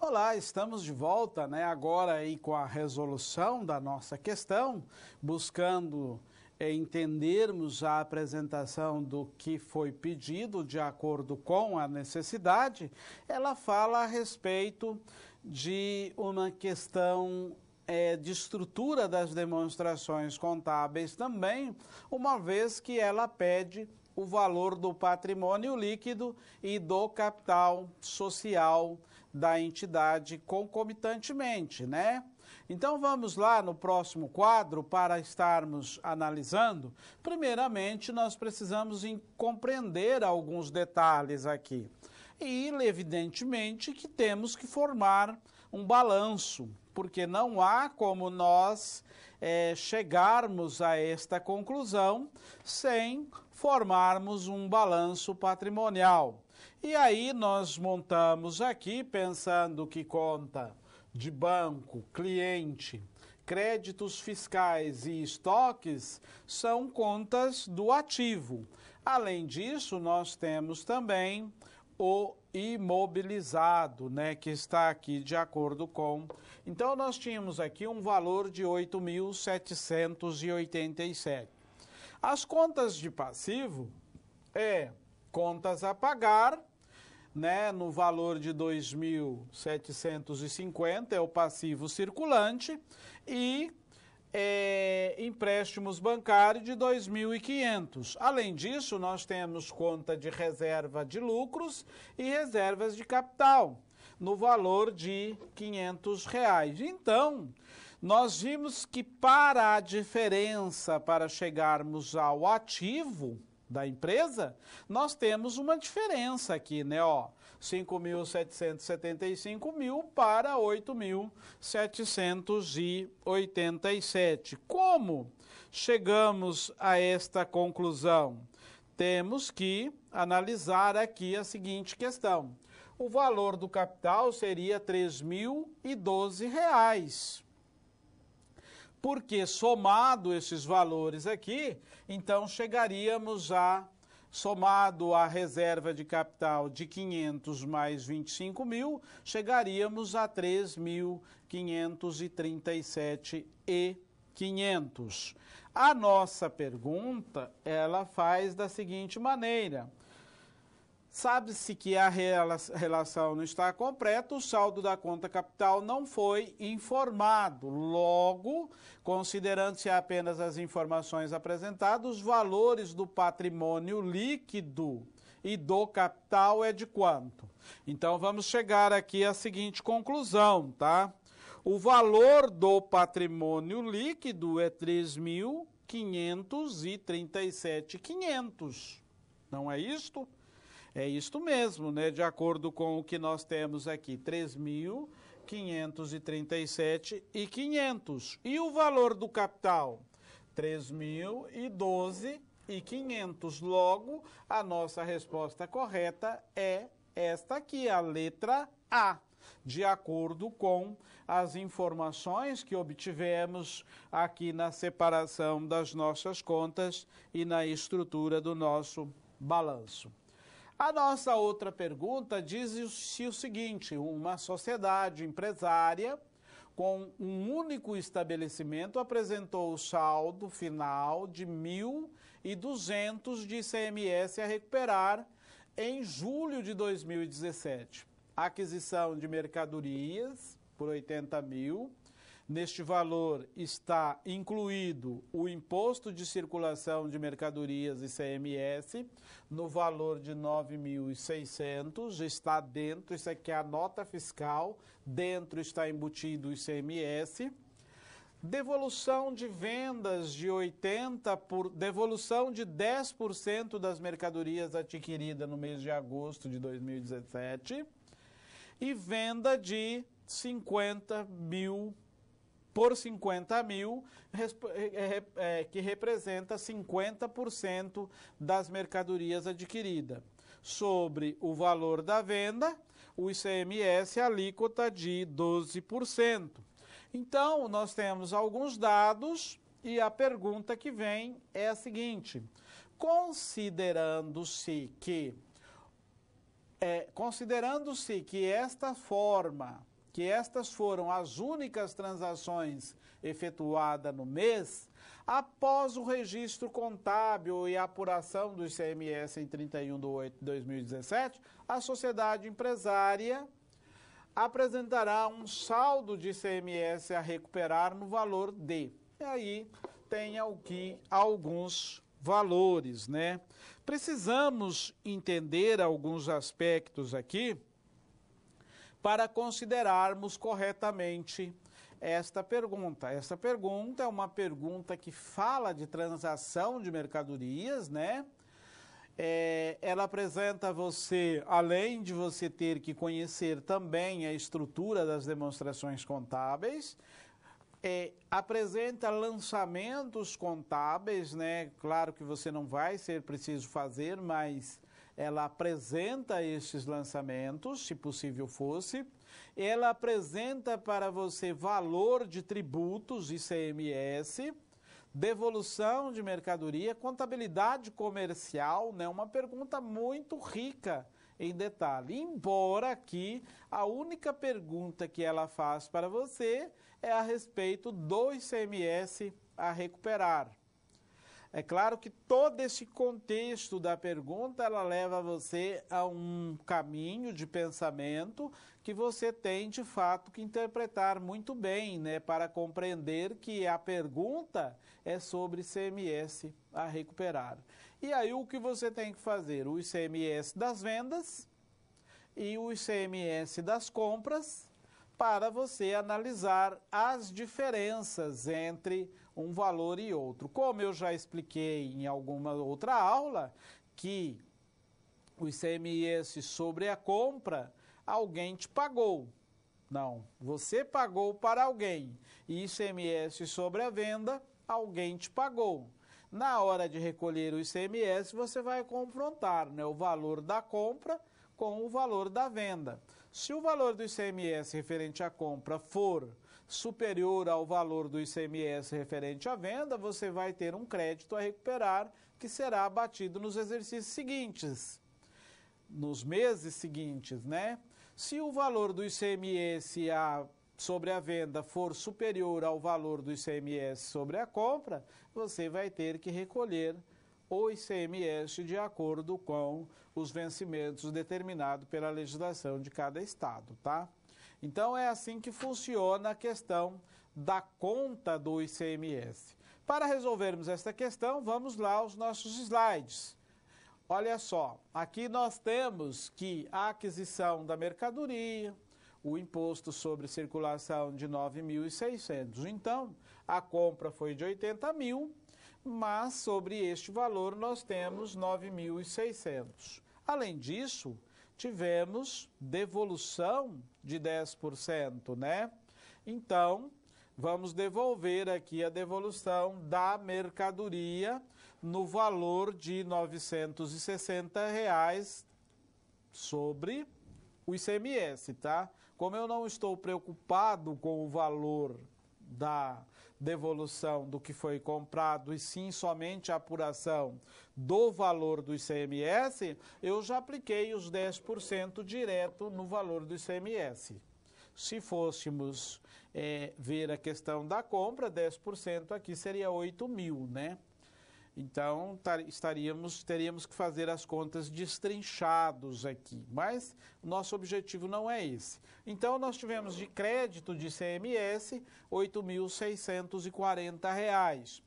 S1: Olá, estamos de volta, né? Agora aí com a resolução da nossa questão, buscando entendermos a apresentação do que foi pedido de acordo com a necessidade. Ela fala a respeito de uma questão de estrutura das demonstrações contábeis também, uma vez que ela pede o valor do patrimônio líquido e do capital social da entidade concomitantemente, né? Então vamos lá no próximo quadro para estarmos analisando. Primeiramente, nós precisamos compreender alguns detalhes aqui. E, evidentemente, que temos que formar um balanço, porque não há como nós chegarmos a esta conclusão sem formarmos um balanço patrimonial. E aí nós montamos aqui, pensando que conta de banco, cliente, créditos fiscais e estoques são contas do ativo. Além disso, nós temos também o imobilizado, né, que está aqui de acordo com... Então, nós tínhamos aqui um valor de 8.787. As contas de passivo contas a pagar, né, no valor de 2.750 é o passivo circulante e empréstimos bancários de 2.500. Além disso, nós temos conta de reserva de lucros e reservas de capital no valor de R$500. Então, nós vimos que para a diferença, para chegarmos ao ativo da empresa, nós temos uma diferença aqui, né? 5.775 para 8.787. Como chegamos a esta conclusão? Temos que analisar aqui a seguinte questão. O valor do capital seria R$3.012. Porque somado esses valores aqui, então chegaríamos a, somado a reserva de capital de 500 mais 25.000, chegaríamos a 3.537.500. A nossa pergunta, ela faz da seguinte maneira. Sabe-se que a relação não está completa, o saldo da conta capital não foi informado. Logo, considerando-se apenas as informações apresentadas, os valores do patrimônio líquido e do capital é de quanto? Então, vamos chegar aqui à seguinte conclusão, tá? O valor do patrimônio líquido é 3.537.500. Não é isto? É isto mesmo, né? De acordo com o que nós temos aqui, 3.537.500. E o valor do capital? 3.012.500. Logo, a nossa resposta correta é esta aqui, a letra A, de acordo com as informações que obtivemos aqui na separação das nossas contas e na estrutura do nosso balanço. A nossa outra pergunta diz-se o seguinte: uma sociedade empresária com um único estabelecimento apresentou o saldo final de 1.200 de ICMS a recuperar em julho de 2017. Aquisição de mercadorias por 80.000. Neste valor está incluído o imposto de circulação de mercadorias ICMS, no valor de 9.600, está dentro, isso aqui é a nota fiscal, dentro está embutido o ICMS. Devolução de vendas de 80%, devolução de 10% das mercadorias adquiridas no mês de agosto de 2017 e venda de 50.000 por 50.000, que representa 50% das mercadorias adquiridas. Sobre o valor da venda, o ICMS alíquota de 12%. Então, nós temos alguns dados e a pergunta que vem é a seguinte: considerando-se que esta forma que estas foram as únicas transações efetuadas no mês, após o registro contábil e a apuração do ICMS em 31/8/2017, a sociedade empresária apresentará um saldo de ICMS a recuperar no valor de. E aí tem aqui alguns valores, né? Precisamos entender alguns aspectos aqui para considerarmos corretamente esta pergunta. Essa pergunta é uma pergunta que fala de transação de mercadorias, né? Ela apresenta a você, além de você ter que conhecer também a estrutura das demonstrações contábeis, apresenta lançamentos contábeis, né? Claro que você não vai ser preciso fazer, mas ela apresenta estes lançamentos, se possível fosse. Ela apresenta para você valor de tributos, ICMS, devolução de mercadoria, contabilidade comercial, né? Uma pergunta muito rica em detalhe. Embora aqui a única pergunta que ela faz para você é a respeito do ICMS a recuperar. É claro que todo esse contexto da pergunta, ela leva você a um caminho de pensamento que você tem, de fato, que interpretar muito bem, né, para compreender que a pergunta é sobre ICMS a recuperar. E aí o que você tem que fazer? O ICMS das vendas e o ICMS das compras, para você analisar as diferenças entre um valor e outro. Como eu já expliquei em alguma outra aula, que o ICMS sobre a compra, alguém te pagou. Não, você pagou para alguém. E ICMS sobre a venda, alguém te pagou. Na hora de recolher o ICMS, você vai confrontar, né, o valor da compra com o valor da venda. Se o valor do ICMS referente à compra for superior ao valor do ICMS referente à venda, você vai ter um crédito a recuperar que será abatido nos exercícios seguintes, nos meses seguintes, né? Se o valor do ICMS sobre a venda for superior ao valor do ICMS sobre a compra, você vai ter que recolher o ICMS de acordo com os vencimentos determinados pela legislação de cada estado, tá? Então é assim que funciona a questão da conta do ICMS. Para resolvermos esta questão, vamos lá aos nossos slides. Olha só, aqui nós temos que a aquisição da mercadoria, o imposto sobre circulação de 9.600. Então, a compra foi de 80 mil, mas sobre este valor nós temos 9.600. Além disso, tivemos devolução de 10%, né? Então, vamos devolver aqui a devolução da mercadoria no valor de R$ 960 sobre o ICMS, tá? Como eu não estou preocupado com o valor da devolução do que foi comprado e sim somente a apuração do valor do ICMS, eu já apliquei os 10% direto no valor do ICMS. Se fôssemos ver a questão da compra, 10% aqui seria 8 mil, né? Então, teríamos que fazer as contas destrinchados aqui, mas o nosso objetivo não é esse. Então, nós tivemos de crédito de ICMS R$ 8.640.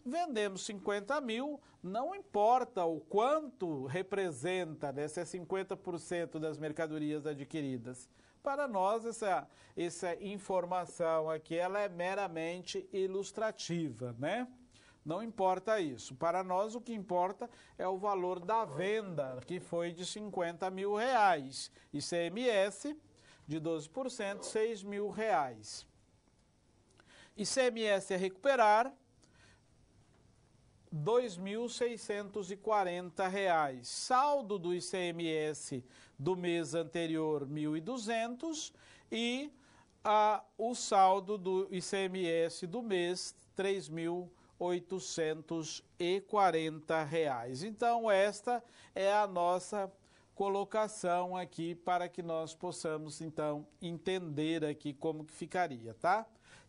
S1: Vendemos 50 mil, não importa o quanto representa, né, se é 50% das mercadorias adquiridas. Para nós, essa informação aqui ela é meramente ilustrativa, né? Não importa isso. Para nós, o que importa é o valor da venda, que foi de R$ 50 mil. ICMS de 12%, R$ 6 mil. ICMS a recuperar, R$ 2.640. Saldo do ICMS do mês anterior, 1.200. E o saldo do ICMS do mês, R$ 3.840. Então, esta é a nossa colocação aqui para que nós possamos, então, entender aqui como que ficaria, tá?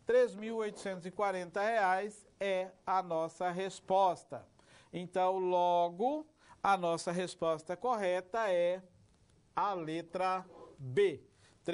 S1: R$ 3.840 é a nossa resposta. Então, logo, a nossa resposta correta é a letra B, R$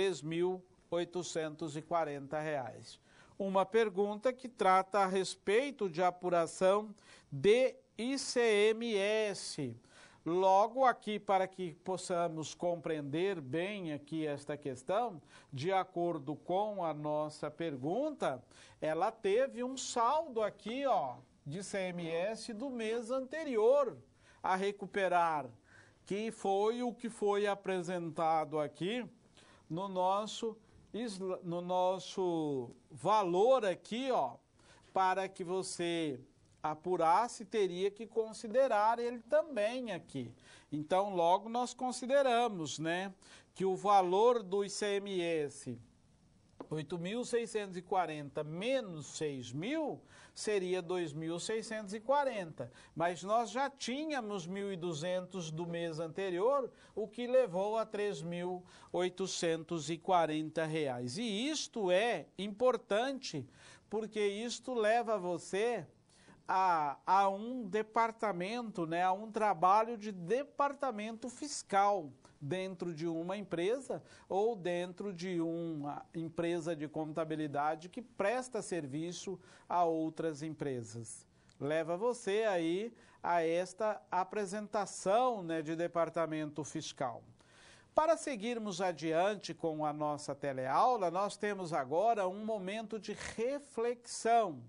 S1: 3.840. Uma pergunta que trata a respeito de apuração de ICMS. Logo aqui, para que possamos compreender bem aqui esta questão, de acordo com a nossa pergunta, ela teve um saldo aqui, ó, de ICMS do mês anterior a recuperar, que foi o que foi apresentado aqui no nosso valor aqui, ó, para que você apurasse, teria que considerar ele também aqui. Então, logo nós consideramos, né, que o valor do ICMS 8.640 menos 6.000 seria 2.640, mas nós já tínhamos 1.200 do mês anterior, o que levou a R$ 3.840. E isto é importante, porque isto leva você a um departamento, né, a um trabalho de departamento fiscal dentro de uma empresa ou dentro de uma empresa de contabilidade que presta serviço a outras empresas. Leva você aí a esta apresentação, né, de departamento fiscal. Para seguirmos adiante com a nossa teleaula, nós temos agora um momento de reflexão.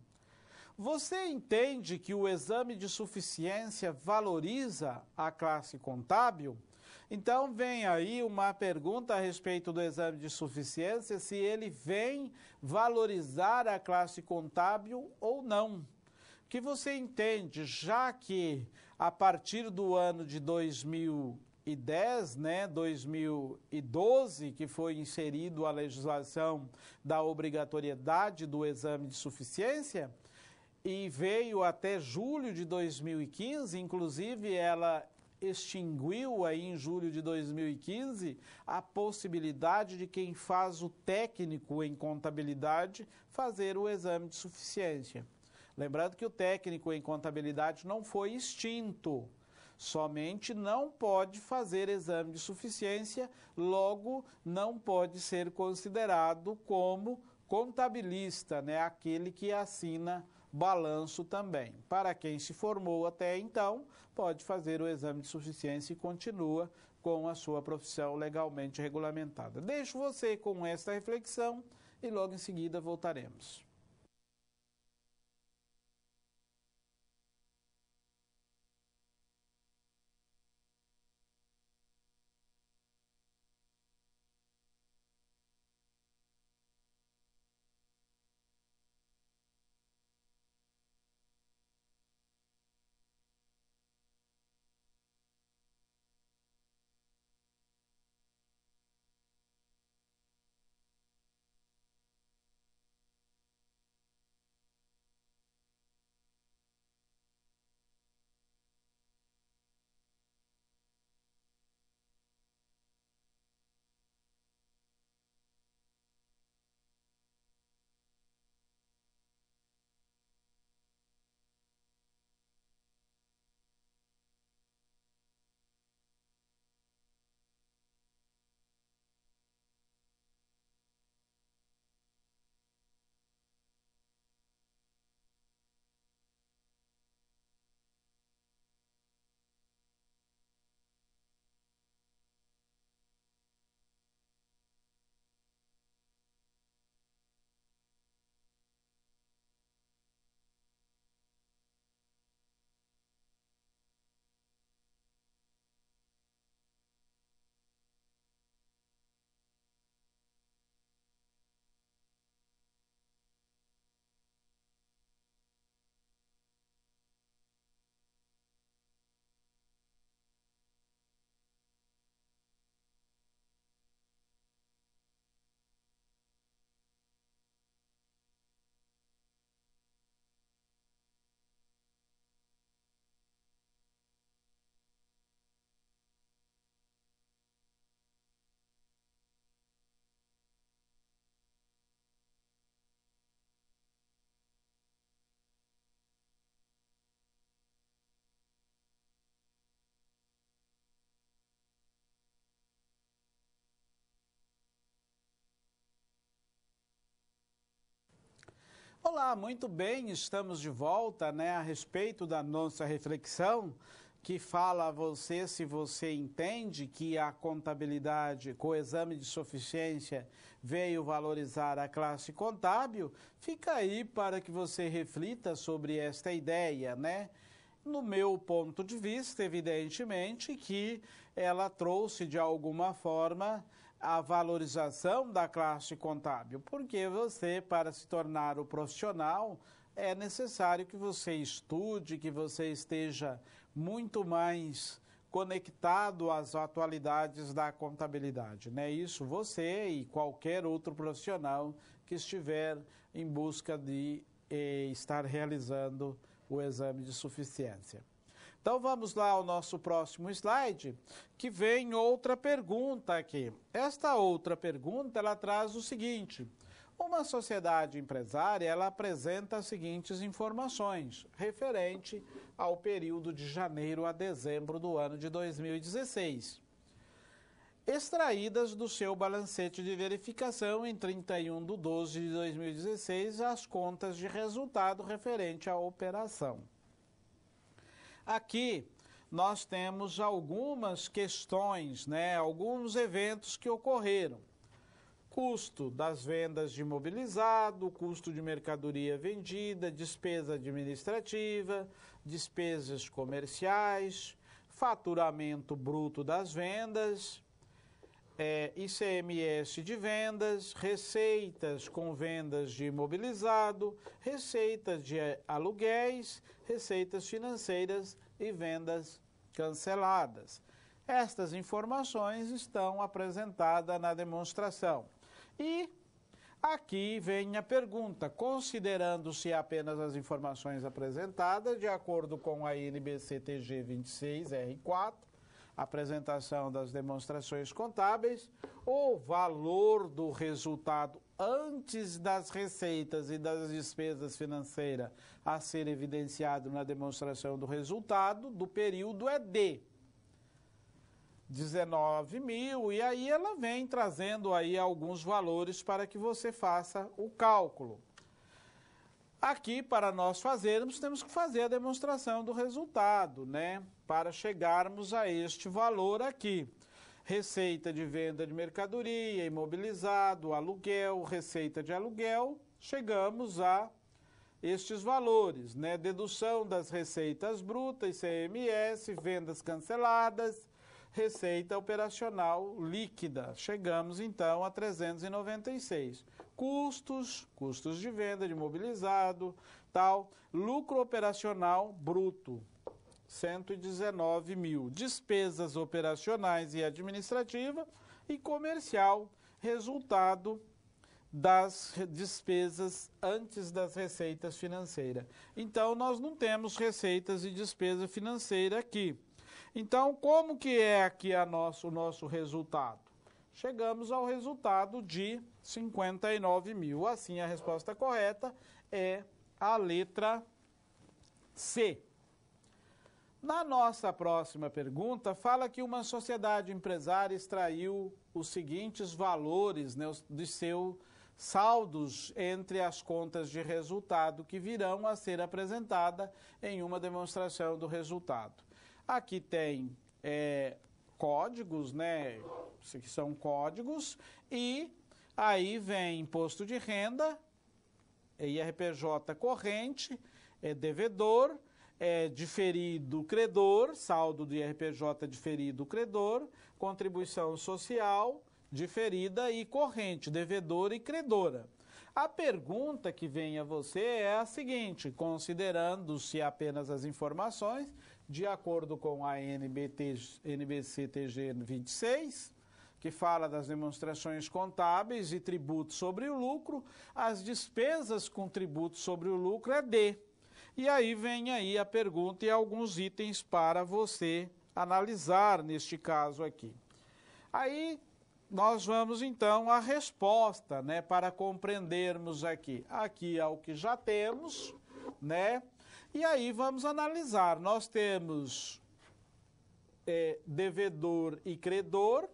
S1: Você entende que o exame de suficiência valoriza a classe contábil? Então vem aí uma pergunta a respeito do exame de suficiência, se ele vem valorizar a classe contábil ou não. Que você entende, já que a partir do ano de 2010, né, 2012, que foi inserido a legislação da obrigatoriedade do exame de suficiência, e veio até julho de 2015, inclusive ela extinguiu aí em julho de 2015 a possibilidade de quem faz o técnico em contabilidade fazer o exame de suficiência. Lembrando que o técnico em contabilidade não foi extinto, somente não pode fazer exame de suficiência, logo não pode ser considerado como contabilista, né? Aquele que assina balanço também. Para quem se formou até então, pode fazer o exame de suficiência e continua com a sua profissão legalmente regulamentada. Deixo você com esta reflexão e logo em seguida voltaremos. Olá, muito bem, estamos de volta, a respeito da nossa reflexão, que fala a você se você entende que a contabilidade, com o exame de suficiência, veio valorizar a classe contábil. Fica aí para que você reflita sobre esta ideia, No meu ponto de vista, evidentemente, que ela trouxe de alguma forma a valorização da classe contábil, porque você, para se tornar o profissional, é necessário que você estude, que você esteja muito mais conectado às atualidades da contabilidade, Isso você e qualquer outro profissional que estiver em busca de estar realizando o exame de suficiência. Então vamos lá ao nosso próximo slide, que vem outra pergunta aqui. Esta outra pergunta, ela traz o seguinte: uma sociedade empresária, ela apresenta as seguintes informações, referente ao período de janeiro a dezembro do ano de 2016. Extraídas do seu balancete de verificação em 31/12 de 2016, as contas de resultado referente à operação. Aqui nós temos algumas questões, alguns eventos que ocorreram. Custo das vendas de imobilizado, custo de mercadoria vendida, despesa administrativa, despesas comerciais, faturamento bruto das vendas, ICMS de vendas, receitas com vendas de imobilizado, receitas de aluguéis, receitas financeiras e vendas canceladas. Estas informações estão apresentadas na demonstração. E aqui vem a pergunta: considerando-se apenas as informações apresentadas, de acordo com a NBC-TG 26R4, apresentação das demonstrações contábeis, o valor do resultado antes das receitas e das despesas financeiras a ser evidenciado na demonstração do resultado do período é de 19 mil, e aí ela vem trazendo aí alguns valores para que você faça o cálculo. Aqui, para nós fazermos, temos que fazer a demonstração do resultado, para chegarmos a este valor aqui. Receita de venda de mercadoria, imobilizado, aluguel, receita de aluguel, chegamos a estes valores, Dedução das receitas brutas, ICMS, vendas canceladas, receita operacional líquida. Chegamos, então, a 396. Custos de venda de imobilizado, lucro operacional bruto, 119 mil. Despesas operacionais e administrativa e comercial, resultado das despesas antes das receitas financeiras. Então, nós não temos receitas e despesa financeira aqui. Então, como que é aqui o nosso resultado? Chegamos ao resultado de 59 mil. Assim, a resposta correta é a letra C. Na nossa próxima pergunta, fala que uma sociedade empresária extraiu os seguintes valores, de seus saldos entre as contas de resultado que virão a ser apresentada em uma demonstração do resultado. Aqui tem códigos, que são códigos, e aí vem imposto de renda, IRPJ corrente, devedor, diferido credor, saldo do IRPJ diferido credor, contribuição social diferida e corrente, devedor e credora. A pergunta que vem a você é a seguinte: considerando-se apenas as informações, de acordo com a NBC-TG 26, que fala das demonstrações contábeis e tributos sobre o lucro, as despesas com tributos sobre o lucro é D. E aí vem aí a pergunta e alguns itens para você analisar neste caso aqui. Aí nós vamos então à resposta, para compreendermos aqui. Aqui é o que já temos, E aí vamos analisar. Nós temos devedor e credor,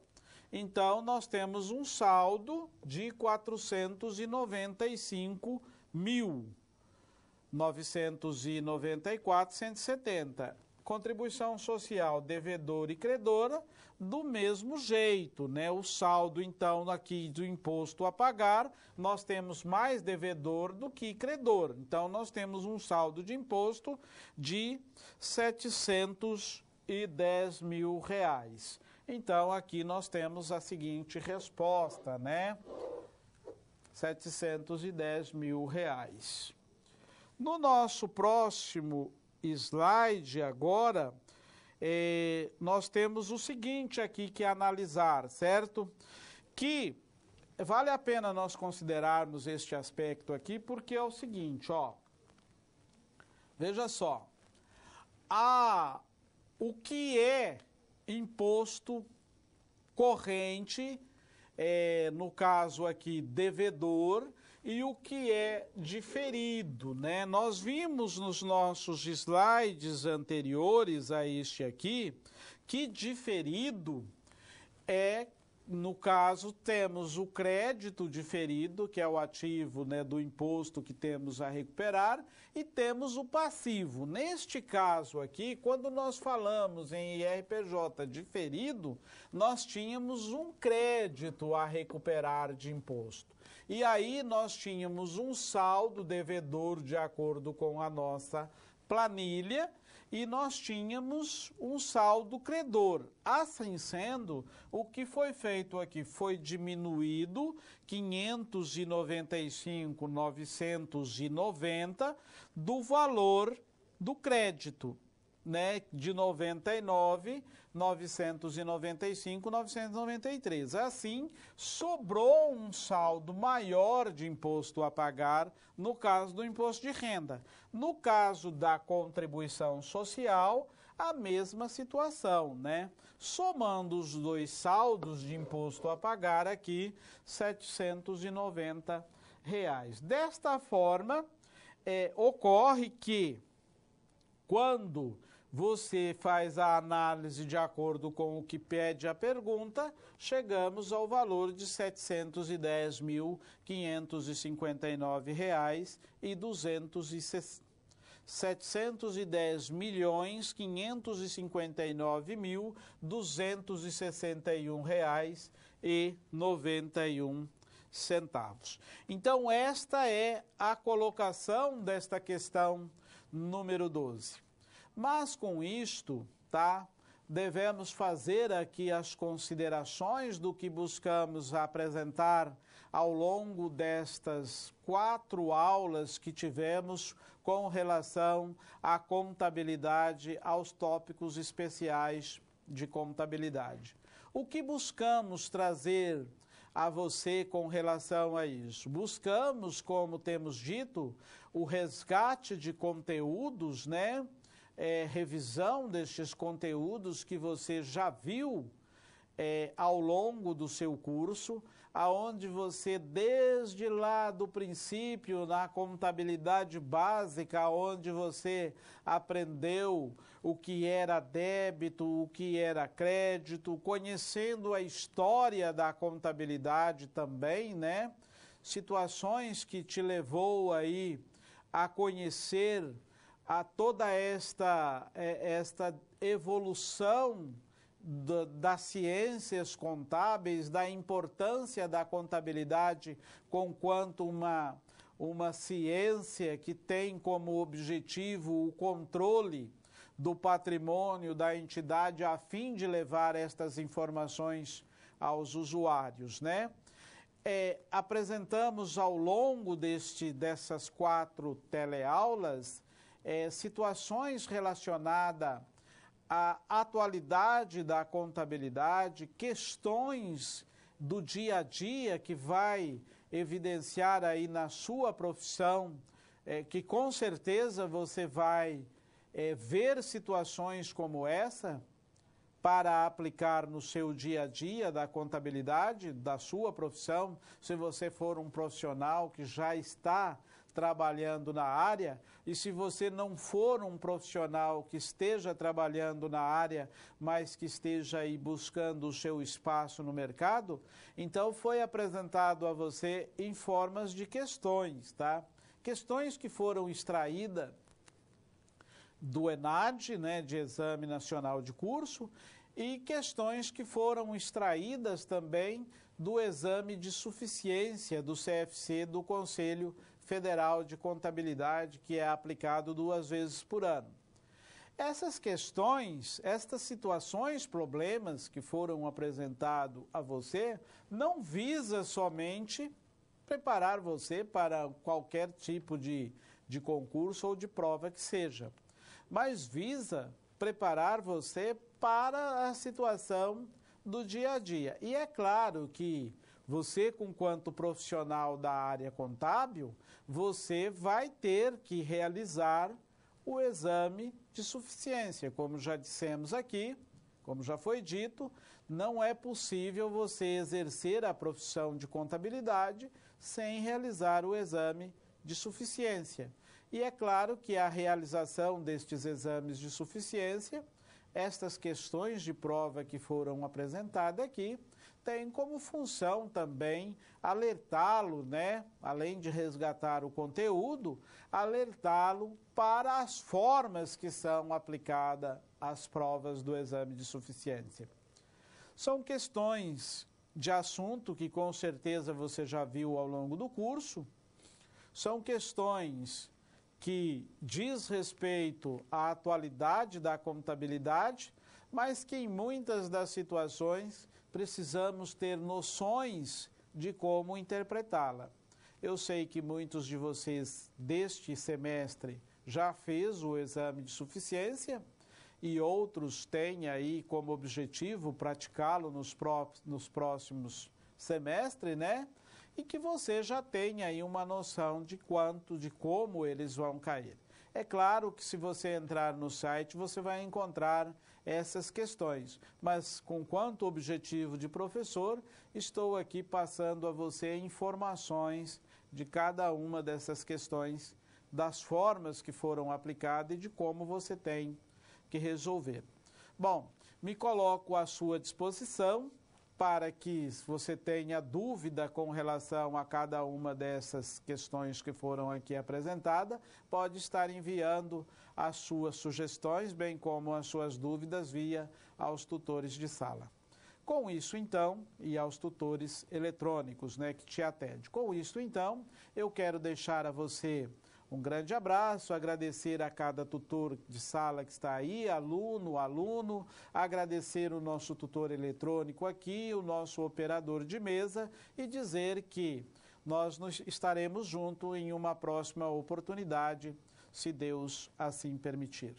S1: então nós temos um saldo de 495 1.994,170. Contribuição social, devedor e credora, do mesmo jeito, né? O saldo, então, aqui do imposto a pagar, nós temos mais devedor do que credor. Então, nós temos um saldo de imposto de R$ 710 mil. Então, aqui nós temos a seguinte resposta, né? R$ 710 mil. No nosso próximo slide agora, nós temos o seguinte aqui que analisar, certo? Que vale a pena nós considerarmos este aspecto aqui, porque é o seguinte, ó. Veja só, o que é imposto corrente, no caso aqui, devedor, e o que é diferido, né? Nós vimos nos nossos slides anteriores a este aqui, que diferido no caso, temos o crédito diferido, que é o ativo, né, do imposto que temos a recuperar, e temos o passivo. Neste caso aqui, quando nós falamos em IRPJ diferido, nós tínhamos um crédito a recuperar de imposto. E aí nós tínhamos um saldo devedor de acordo com a nossa planilha, e nós tínhamos um saldo credor. Assim sendo, o que foi feito aqui foi diminuído 595.990 do valor do crédito, né, de 99.995.993. Assim, sobrou um saldo maior de imposto a pagar no caso do imposto de renda. No caso da contribuição social, a mesma situação, né? Somando os dois saldos de imposto a pagar aqui, R$ 790. Desta forma, ocorre que quando você faz a análise de acordo com o que pede a pergunta, chegamos ao valor de R$ 710.559,260. R$ 710.559.261,91. Então, esta é a colocação desta questão número 12. Mas com isto, devemos fazer aqui as considerações do que buscamos apresentar ao longo destas 4 aulas que tivemos com relação à contabilidade, aos tópicos especiais de contabilidade. O que buscamos trazer a você com relação a isso? Buscamos, como temos dito, o resgate de conteúdos, né? Revisão destes conteúdos que você já viu ao longo do seu curso, aonde você, desde lá do princípio, na contabilidade básica, onde você aprendeu o que era débito, o que era crédito, conhecendo a história da contabilidade também, né? Situações que te levou aí a conhecer a toda esta evolução das ciências contábeis, da importância da contabilidade conquanto uma ciência que tem como objetivo o controle do patrimônio da entidade a fim de levar estas informações aos usuários, né? Apresentamos ao longo dessas 4 teleaulas situações relacionadas à atualidade da contabilidade, questões do dia a dia que vai evidenciar aí na sua profissão, que com certeza você vai ver situações como essa para aplicar no seu dia a dia da contabilidade, da sua profissão, se você for um profissional que já está trabalhando na área, e se você não for um profissional que esteja trabalhando na área, mas que esteja aí buscando o seu espaço no mercado, então foi apresentado a você em formas de questões, tá? questões que foram extraídas do ENAD, né, de Exame Nacional de Curso, e questões que foram extraídas também do exame de suficiência do CFC, do Conselho Federal de Contabilidade, que é aplicado 2 vezes por ano. Essas questões, estas situações, problemas que foram apresentados a você, não visa somente preparar você para qualquer tipo de concurso ou de prova que seja, mas visa preparar você para a situação do dia a dia. E é claro que você, enquanto profissional da área contábil, você vai ter que realizar o exame de suficiência. Como já dissemos aqui, como já foi dito, não é possível você exercer a profissão de contabilidade sem realizar o exame de suficiência. E é claro que a realização destes exames de suficiência, estas questões de prova que foram apresentadas aqui, tem como função também alertá-lo, né, além de resgatar o conteúdo, alertá-lo para as formas que são aplicadas às provas do exame de suficiência. São questões de assunto que com certeza você já viu ao longo do curso, são questões que diz respeito à atualidade da contabilidade, mas que em muitas das situações precisamos ter noções de como interpretá-la. Eu sei que muitos de vocês deste semestre já fez o exame de suficiência e outros têm aí como objetivo praticá-lo nos próximos semestres, né? E que você já tenha aí uma noção de como eles vão cair. É claro que se você entrar no site, você vai encontrar essas questões, mas com quanto objetivo de professor, estou aqui passando a você informações de cada uma dessas questões, das formas que foram aplicadas e de como você tem que resolver. Bom, me coloco à sua disposição para que você tenha dúvida com relação a cada uma dessas questões que foram aqui apresentadas, pode estar enviando as suas sugestões, bem como as suas dúvidas via aos tutores de sala. Com isso, então, e aos tutores eletrônicos, né, que te atendem. Com isso, então, eu quero deixar a você um grande abraço, agradecer a cada tutor de sala que está aí, aluno, agradecer o nosso tutor eletrônico aqui, o nosso operador de mesa e dizer que nós estaremos juntos em uma próxima oportunidade, se Deus assim permitir.